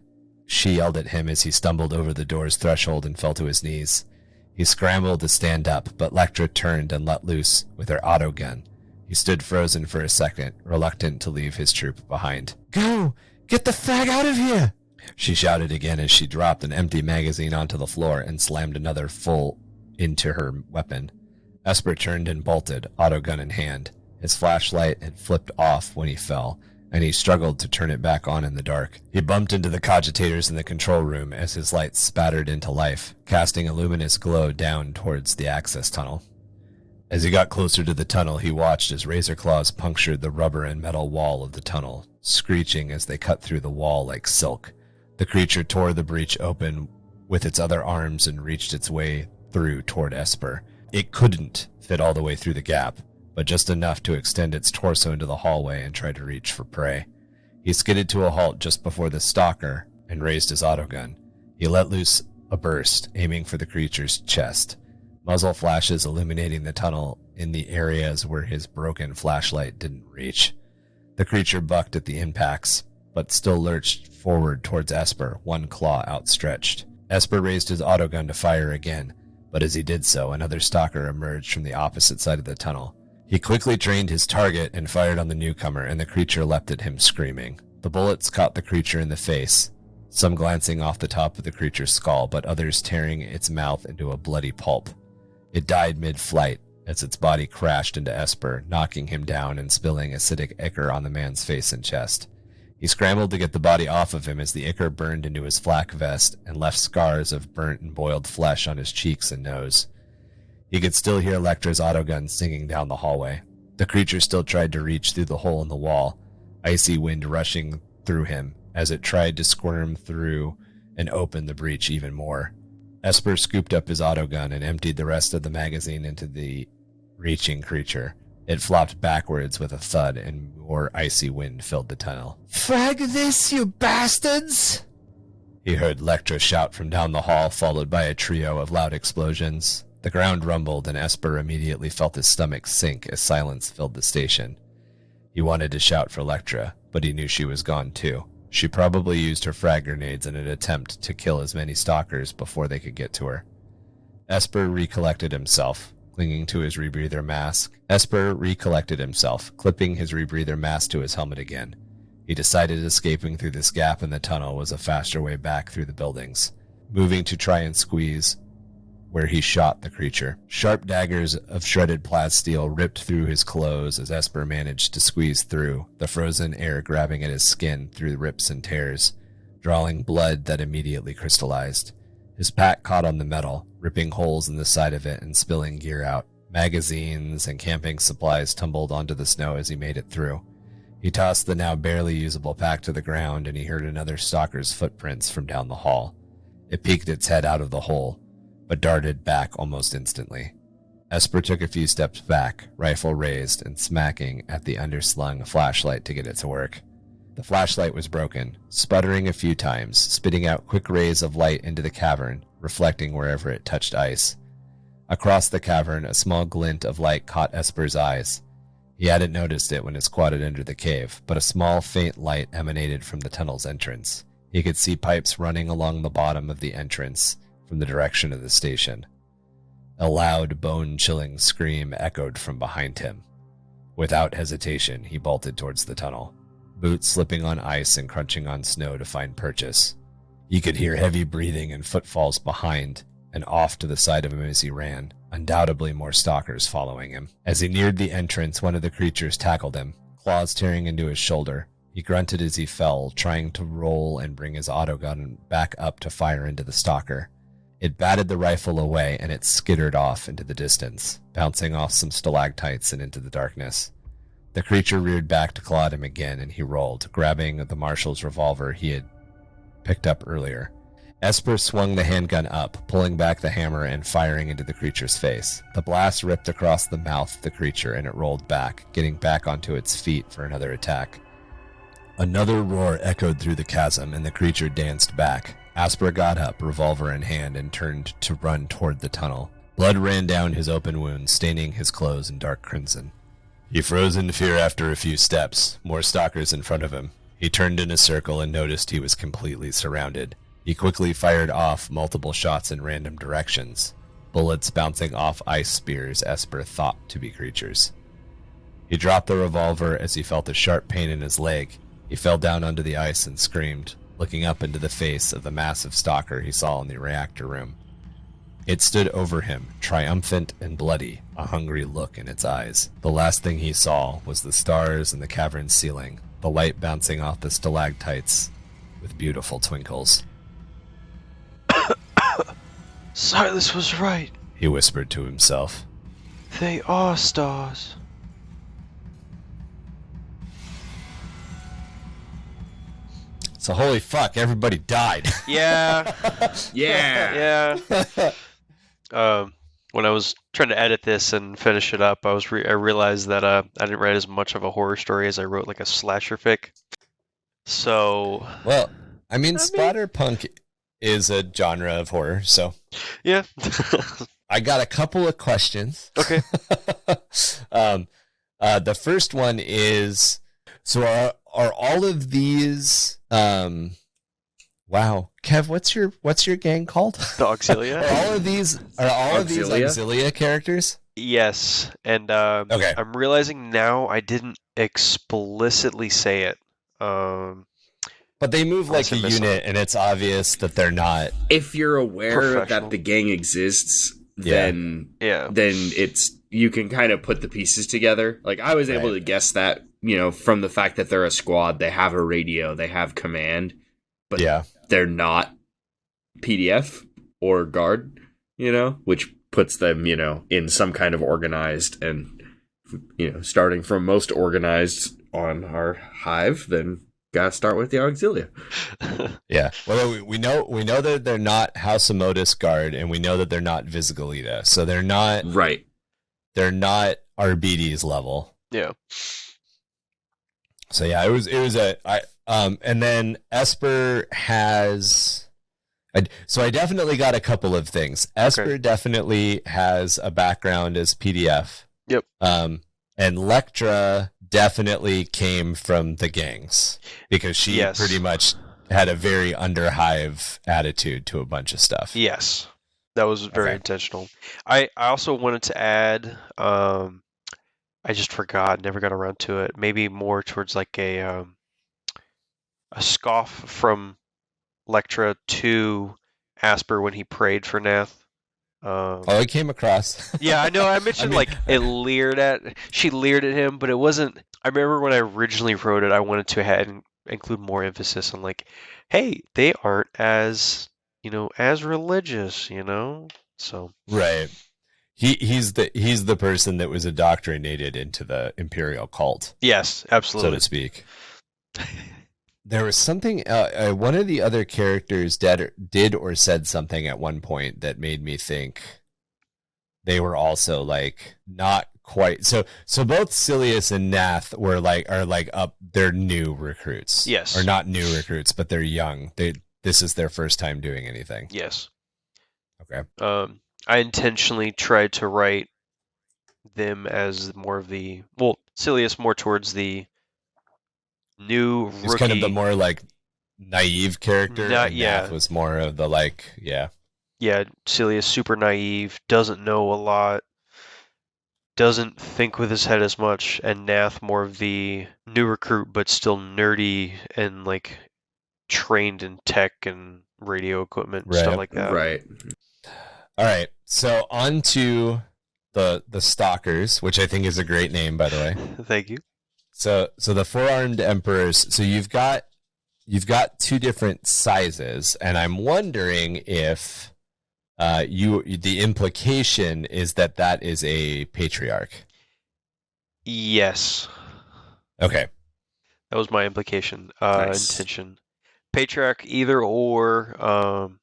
she yelled at him as he stumbled over the door's threshold and fell to his knees. He scrambled to stand up, but Lectra turned and let loose with her autogun. He stood frozen for a second, reluctant to leave his troop behind. "Go! Get the fag out of here!" she shouted again as she dropped an empty magazine onto the floor and slammed another full into her weapon. Esper turned and bolted, autogun in hand. His flashlight had flipped off when he fell, and he struggled to turn it back on in the dark. He bumped into the cogitators in the control room as his light spattered into life, casting a luminous glow down towards the access tunnel. As he got closer to the tunnel, he watched as razor claws punctured the rubber and metal wall of the tunnel, screeching as they cut through the wall like silk. The creature tore the breach open with its other arms and reached its way through toward Esper. It couldn't fit all the way through the gap, but just enough to extend its torso into the hallway and try to reach for prey. He skidded to a halt just before the stalker and raised his autogun. He let loose a burst, aiming for the creature's chest. Muzzle flashes illuminating the tunnel in the areas where his broken flashlight didn't reach. The creature bucked at the impacts, but still lurched forward towards Esper, one claw outstretched. Esper raised his autogun to fire again, but as he did so, another stalker emerged from the opposite side of the tunnel. He quickly trained his target and fired on the newcomer, and the creature leapt at him screaming. The bullets caught the creature in the face, some glancing off the top of the creature's skull, but others tearing its mouth into a bloody pulp. It died mid-flight as its body crashed into Esper, knocking him down and spilling acidic ichor on the man's face and chest. He scrambled to get the body off of him as the ichor burned into his flak vest and left scars of burnt and boiled flesh on his cheeks and nose. He could still hear Lectra's autogun singing down the hallway. The creature still tried to reach through the hole in the wall, icy wind rushing through him as it tried to squirm through and open the breach even more. Esper scooped up his autogun and emptied the rest of the magazine into the reaching creature. It flopped backwards with a thud, and more icy wind filled the tunnel. "Frag this, you bastards!" He heard Lectra shout from down the hall, followed by a trio of loud explosions. The ground rumbled, and Esper immediately felt his stomach sink as silence filled the station. He wanted to shout for Lectra, but he knew she was gone too. She probably used her frag grenades in an attempt to kill as many stalkers before they could get to her. Esper recollected himself, clinging to his rebreather mask. Clipping his rebreather mask to his helmet again. He decided escaping through this gap in the tunnel was a faster way back through the buildings, moving to try and squeeze where he shot the creature. Sharp daggers of shredded plasteel ripped through his clothes as Esper managed to squeeze through, the frozen air grabbing at his skin through the rips and tears, drawing blood that immediately crystallized. His pack caught on the metal, ripping holes in the side of it and spilling gear out. Magazines and camping supplies tumbled onto the snow as he made it through. He tossed the now barely usable pack to the ground, and he heard another stalker's footprints from down the hall. It peeked its head out of the hole, but darted back almost instantly. Esper took a few steps back, rifle raised and smacking at the underslung flashlight to get it to work. The flashlight was broken, sputtering a few times, spitting out quick rays of light into the cavern, reflecting wherever it touched ice. Across the cavern, a small glint of light caught Esper's eyes. He hadn't noticed it when his squad had entered the cave, but a small, faint light emanated from the tunnel's entrance. He could see pipes running along the bottom of the entrance from the direction of the station. A loud, bone-chilling scream echoed from behind him. Without hesitation, he bolted towards the tunnel, boots slipping on ice and crunching on snow to find purchase. He could hear heavy breathing and footfalls behind and off to the side of him as he ran, undoubtedly more stalkers following him. As he neared the entrance, one of the creatures tackled him, claws tearing into his shoulder. He grunted as he fell, trying to roll and bring his autogun back up to fire into the stalker. It batted the rifle away, and it skittered off into the distance, bouncing off some stalactites and into the darkness. The creature reared back to claw at him again, and he rolled, grabbing the marshal's revolver he had picked up earlier. Esper swung the handgun up, pulling back the hammer and firing into the creature's face. The blast ripped across the mouth of the creature, and it rolled back, getting back onto its feet for another attack. Another roar echoed through the chasm, and the creature danced back. Esper got up, revolver in hand, and turned to run toward the tunnel. Blood ran down his open wound, staining his clothes in dark crimson. He froze in fear after a few steps, more stalkers in front of him. He turned in a circle and noticed he was completely surrounded. He quickly fired off multiple shots in random directions, bullets bouncing off ice spears Esper thought to be creatures. He dropped the revolver as he felt a sharp pain in his leg. He fell down onto the ice and screamed, looking up into the face of the massive stalker he saw in the reactor room. It stood over him, triumphant and bloody, a hungry look in its eyes. The last thing he saw was the stars in the cavern's ceiling, the light bouncing off the stalactites with beautiful twinkles. Silas was right. He whispered to himself. They are stars. So holy fuck, everybody died. Yeah. Yeah. Yeah. When I was trying to edit this and finish it up, I realized that I didn't write as much of a horror story as I wrote like a slasher fic. So. Well, I mean, splatterpunk is a genre of horror, so. Yeah. I got a couple of questions. Okay. The first one is, so are all of these, wow, Kev, what's your gang called? The Auxilia? Are all of these Auxilia? Auxilia characters? Yes, and Okay. I'm realizing now I didn't explicitly say it. But they move like a Unless I missed unit, and it's obvious that they're not. If you're aware Professional. that the gang exists, Yeah. then Yeah. it's you can kind of put the pieces together. Like I was able Right. to guess that, from the fact that they're a squad, they have a radio, they have command, but Yeah. they're not PDF or guard, which puts them, in some kind of organized, and starting from most organized on our hive, then gotta start with the Auxilia. Yeah. Well, we know that they're not House of Modus Guard, and we know that they're not Visigalita, so they're not Right. Arbides level. Yeah. So yeah, it was and then Esper has. So I definitely got a couple of things. Esper definitely has a background as PDF. Yep. And Lectra definitely came from the gangs because she Yes. pretty much had a very underhive attitude to a bunch of stuff. Yes. That was very Okay. intentional. I also wanted to add, I just forgot, never got around to it. Maybe more towards like a scoff from Lectra to Asper when he prayed for Nath. Oh, it came across. Yeah, I know. I mentioned mean- she leered at him, but it wasn't. I remember when I originally wrote it, I wanted to include more emphasis on like, hey, they aren't as as religious, So Right. He's the person that was indoctrinated into the imperial cult, yes, so absolutely. to speak. There was something. One of the other characters did or said something at one point that made me think they were also like not quite. So both Silius and Nath are up. They're new recruits. Yes. Or not new recruits, but they're young. This is their first time doing anything. Yes. Okay. I intentionally tried to write them as more of Silius more towards the new rookie. He's kind of the more like naive character. And Yeah. Nath was more of the yeah. Yeah, Silius super naive, doesn't know a lot, doesn't think with his head as much, and Nath more of the new recruit, but still nerdy and like trained in tech and radio equipment, Right. stuff like that. Right. All right. So on to the Stalkers, which I think is a great name, by the way. Thank you. So the four-armed emperors. So you've got two different sizes, and I'm wondering if the implication is that is a patriarch. Yes, Okay. that was my implication, Nice. intention. Patriarch, either or. I'm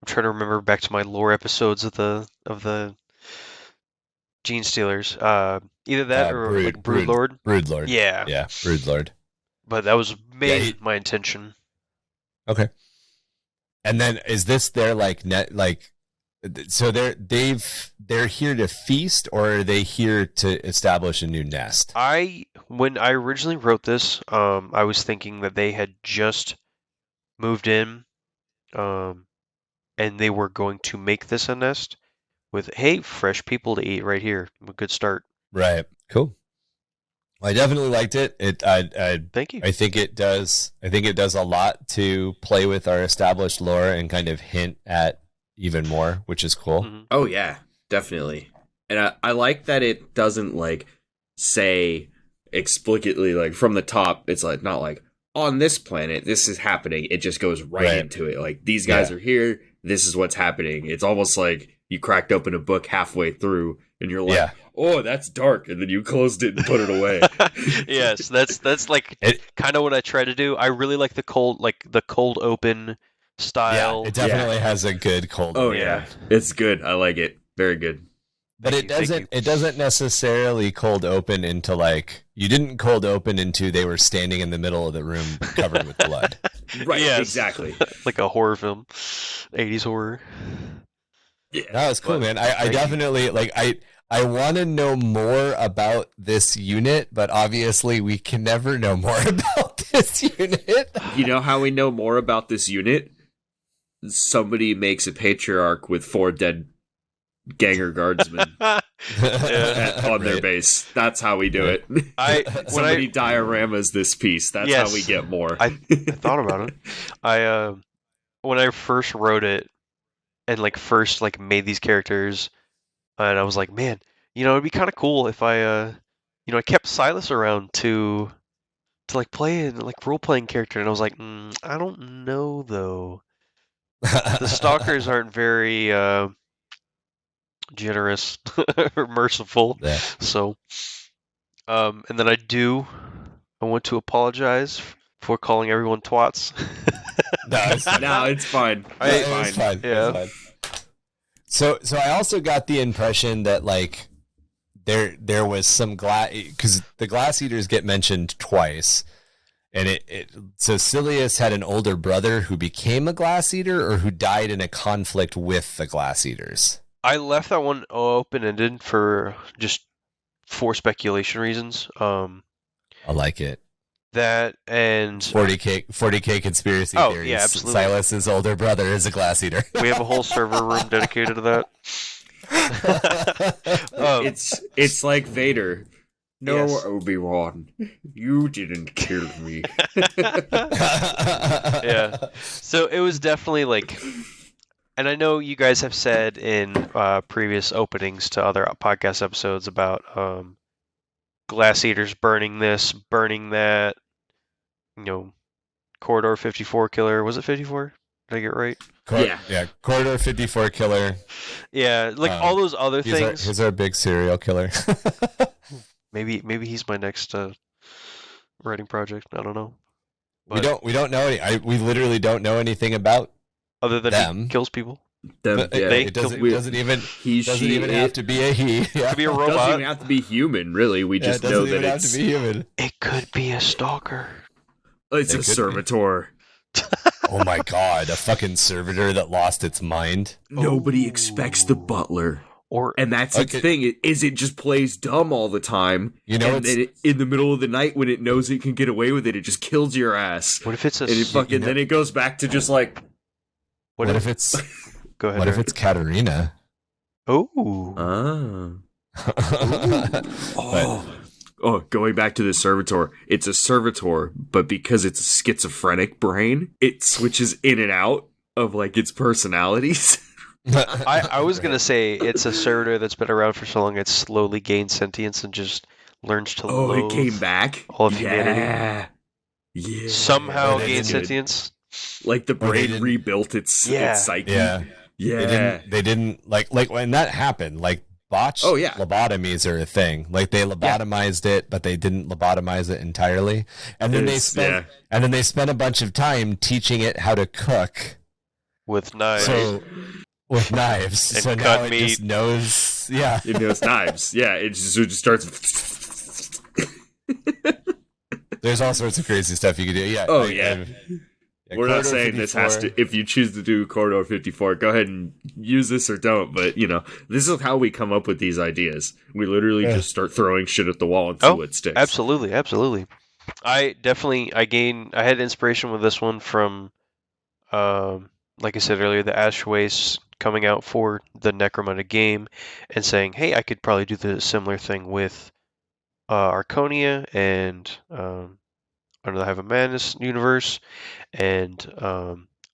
trying to remember back to my lore episodes of the Gene Stealers. Either that or like Broodlord. Broodlord. Yeah. Yeah. Broodlord. But that was Yeah, my intention. Okay. And then is this their so they're here to feast, or are they here to establish a new nest? When I originally wrote this, I was thinking that they had just moved in, and they were going to make this a nest with, hey, fresh people to eat right here. A good start. Right. Cool. Well, I definitely liked it. Thank you. I think it does a lot to play with our established lore and kind of hint at even more, which is cool. Mhm. Oh yeah, definitely. And I like that it doesn't say explicitly from the top. It's not like on this planet this is happening. It just goes right into it. Like these guys are here. This is what's happening. It's almost like you cracked open a book halfway through and you're like, oh, that's dark, and then you closed it and put it away. Yes, that's like kind of what I try to do. I really like the cold open style. Yeah, it definitely has a good cold. Oh open. yeah, it's good. I like it. Very good. But Thank you. it doesn't necessarily cold open into you didn't cold open into they were standing in the middle of the room covered with blood. Right. Yes. Exactly. Like a horror film, 80s horror. That was cool, man. I definitely like. I want to know more about this unit, but obviously we can never know more about this unit. You know how we know more about this unit? Somebody makes a patriarch with 4 dead Ganger guardsmen on their base. That's how we do it. Somebody dioramas this piece. That's how we get more. I thought about it. When I first wrote it and first made these characters, and I was like, man, it'd be kind of cool if I kept Silas around to play in role playing character, and I was like, I don't know though. The stalkers aren't very generous or merciful. Yeah. So, and then I want to apologize for calling everyone twats. No, it's fine. It's fine. Yeah. It's fine. So I also got the impression that there was some because the glass eaters get mentioned twice, and so Silius had an older brother who became a glass eater or who died in a conflict with the glass eaters. I left that one open-ended for speculation reasons. I like it. That and 40K conspiracy theories. Yeah, absolutely. Silas's older brother is a glass eater. We have a whole server room dedicated to that. It's like Vader. No, Yes. Obi-Wan, you didn't kill me. Yeah. So it was definitely and I know you guys have said in previous openings to other podcast episodes about glass eaters burning this, burning that. Corridor 54 killer. Was it 54? Did I get it right? Yeah. Corridor 54 killer. Yeah, all those other things. He's our big serial killer. Maybe he's my next writing project. I don't know. But we don't know any. We literally don't know anything about other than them. he kills people. It doesn't even have to be a he. It could be a It robot. doesn't even have to be human, really. We just know that have to be human. It could be a stalker. It's It a could be. servitor. Oh my god, a fucking servitor that lost its mind. Nobody expects the butler. And that's its thing, is it just plays dumb all the time. You know, and then in the middle of the night when it knows it can get away with it, it just kills your ass. What if it's a... Then it goes back to just What if it's... Go ahead. What if it's Katarina? Oh. Going back to the servitor. It's a servitor, but because it's a schizophrenic brain, it switches in and out of its personalities. I was going to say it's a servitor that's been around for so long it slowly gains sentience and just learns to loathe it came back? all of humanity. Yeah. Somehow That's gains good. sentience. The brain rebuilt its psyche. Yeah. Yeah. They didn't when that happened, botched lobotomies are a thing. They lobotomized it, but they didn't lobotomize it entirely. And then they spent a bunch of time teaching it how to cook with knives. With knives. And so cut now meat. it just knows It knows knives. Yeah, it just starts. There's all sorts of crazy stuff you can do. Yeah. We're not saying 54. This has to. If you choose to do Corridor 54, go ahead and use this or don't. But this is how we come up with these ideas. We literally just start throwing shit at the wall and see what sticks. Absolutely. I had inspiration with this one from, like I said earlier, the Ash Waste coming out for the Necromunda game, and saying, hey, I could probably do the similar thing with Arkonia and under the Hive of Madness universe, and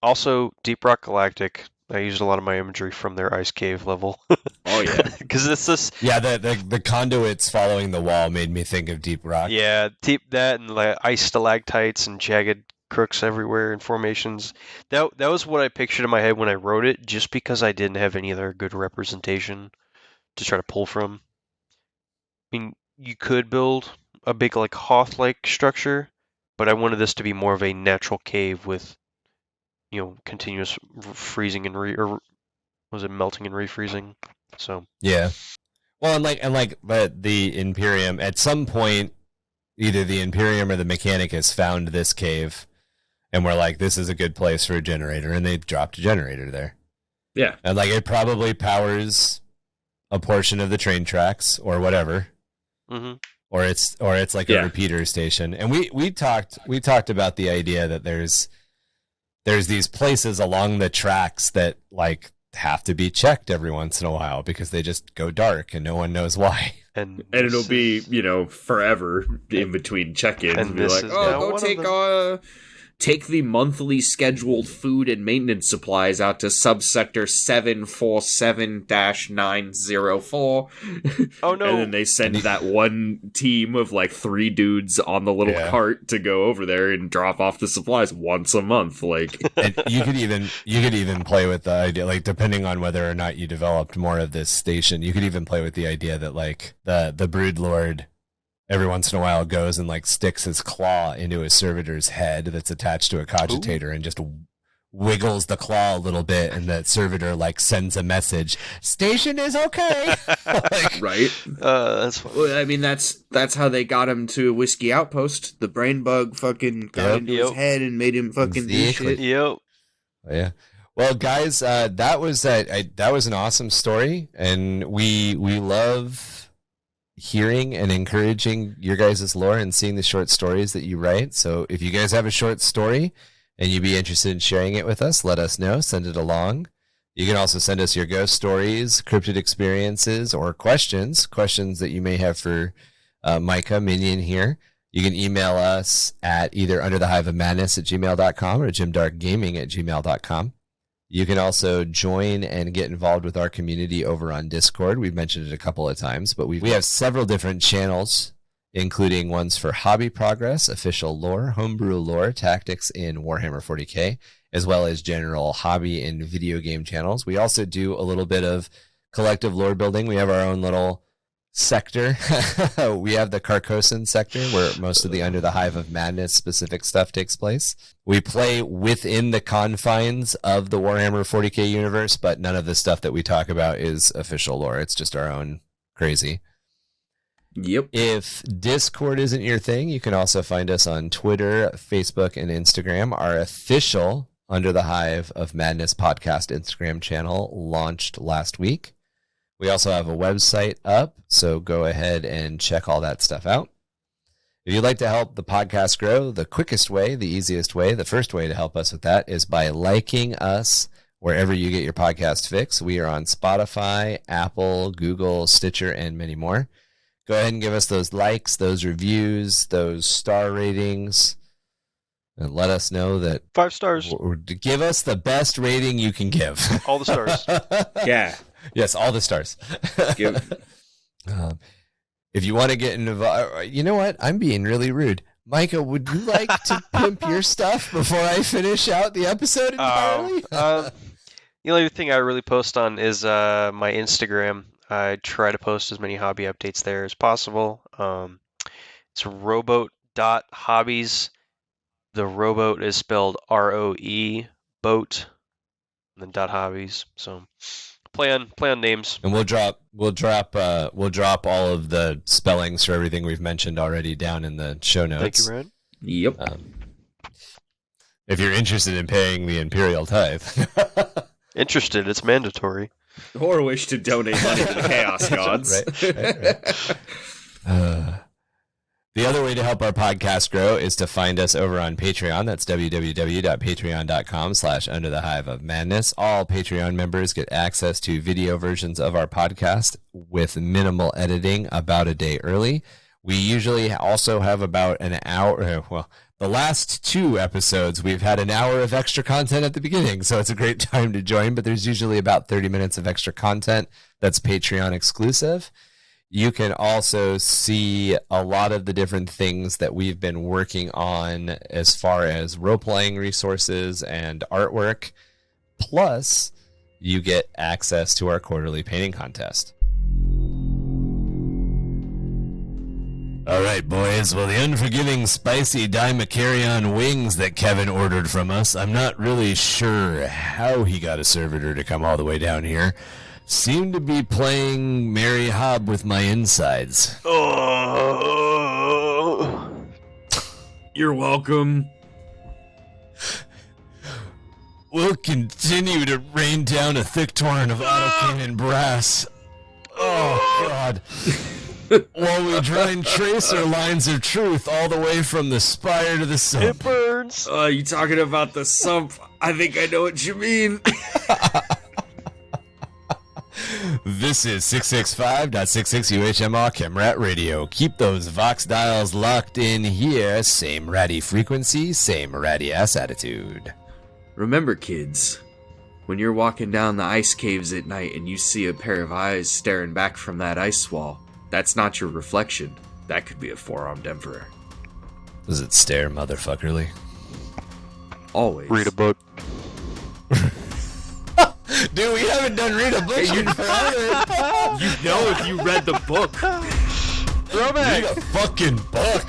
also Deep Rock Galactic. I used a lot of my imagery from their ice cave level. Oh yeah, because it's this. Yeah, the conduits following the wall made me think of Deep Rock. Yeah, that and ice stalactites and jagged crooks everywhere and formations. That was what I pictured in my head when I wrote it, just because I didn't have any other good representation to try to pull from. I mean, you could build a big Hoth-like structure, but I wanted this to be more of a natural cave with, continuous freezing and was it melting and refreezing? So yeah. Well, but the Imperium at some point, either the Imperium or the Mechanicus found this cave, and we're like, this is a good place for a generator, and they dropped a generator there. Yeah. And like it probably powers a portion of the train tracks or whatever. Mm-hmm. Or it's like Yeah. a repeater station. And we talked about the idea that there's these places along the tracks that like have to be checked every once in a while because they just go dark and no one knows why. And it'll be, forever in between check-ins. And And be this like, is oh, now go one of take the monthly scheduled food and maintenance supplies out to subsector 747-904. Oh, no. And then they send that one team of like 3 dudes on the little Yeah. cart to go over there and drop off the supplies once a month. Like, And you could even play with the idea, like depending on whether or not you developed more of this station, you could even play with the idea that like the brood lord every once in a while goes and like sticks his claw into a servitor's head that's attached to a cogitator and just wiggles the claw a little bit, and that servitor like sends a message, "Station is okay." Like, right? That's fun. Well, I mean, that's how they got him to Whiskey Outpost. The brain bug fucking got Yep. into his head and made him fucking do Exactly. shit. Yep. yeah. Well, guys, that was an awesome story, and we love hearing and encouraging your guys' lore and seeing the short stories that you write. So if you guys have a short story and you'd be interested in sharing it with us, let us know. Send it along. You can also send us your ghost stories, cryptid experiences, or questions that you may have for Micah, Minion here. You can email us at either underthehiveofmadness@gmail.com or jimdarkgaming@gmail.com. You can also join and get involved with our community over on Discord. We've mentioned it a couple of times, but we have several different channels, including ones for hobby progress, official lore, homebrew lore, tactics in Warhammer 40k, as well as general hobby and video game channels. We also do a little bit of collective lore building. We have our own little sector. We have the Carcosan sector where most of the Under the Hive of Madness specific stuff takes place. We play within the confines of the Warhammer 40k universe, but none of the stuff that we talk about is official lore. It's just our own crazy. Yep. If Discord isn't your thing, you can also find us on Twitter, Facebook, and Instagram. Our official Under the Hive of Madness podcast Instagram channel launched last week. We also have a website up, so go ahead and check all that stuff out. If you'd like to help the podcast grow, the quickest way, the easiest way, the first way to help us with that is by liking us wherever you get your podcast fix. We are on Spotify, Apple, Google, Stitcher, and many more. Go ahead and give us those likes, those reviews, those star ratings, and let us know that 5 stars. give us the best rating you can give. All the stars. Yeah. Yes, all the stars. If you want to get involved, you know what? I'm being really rude. Micah, would you like to pimp your stuff before I finish out the episode entirely? The only thing I really post on is my Instagram. I try to post as many hobby updates there as possible. It's rowboat.hobbies. The rowboat is spelled ROE boat, and then .hobbies. So play on names. And we'll drop all of the spellings for everything we've mentioned already down in the show notes. Thank you, Ryan. Yep. If you're interested in paying the Imperial Tithe. Interested? It's mandatory. Or wish to donate money to the Chaos Gods. Right. The other way to help our podcast grow is to find us over on Patreon. That's www.patreon.com/underthehiveofmadness. All Patreon members get access to video versions of our podcast with minimal editing about a day early. We usually also have about an hour. Well, the last 2 episodes, we've had an hour of extra content at the beginning, so it's a great time to join. But there's usually about 30 minutes of extra content that's Patreon exclusive. You can also see a lot of the different things that we've been working on as far as role-playing resources and artwork. Plus, you get access to our quarterly painting contest. All right, boys. Well, the unforgiving, spicy Dimacarion wings that Kevin ordered from us, I'm not really sure how he got a servitor to come all the way down here. Seem to be playing Mary Hob with my insides. You're welcome. we'll continue to rain down a thick torrent of autocannon brass. Oh, God. While we try and trace our lines of truth all the way from the spire to the It sump. burns. You talking about the sump? I think I know what you mean. This is 665.66 UHM Chemrat Radio. Keep those Vox dials locked in here. Same ratty frequency, same ratty ass attitude. Remember, kids, when you're walking down the ice caves at night and you see a pair of eyes staring back from that ice wall, that's not your reflection. That could be a four-armed emperor. Does it stare motherfuckerly? Always. Read a book. Dude, we haven't done read a book in forever. You know if you read the book. Throwback. Read a fucking book.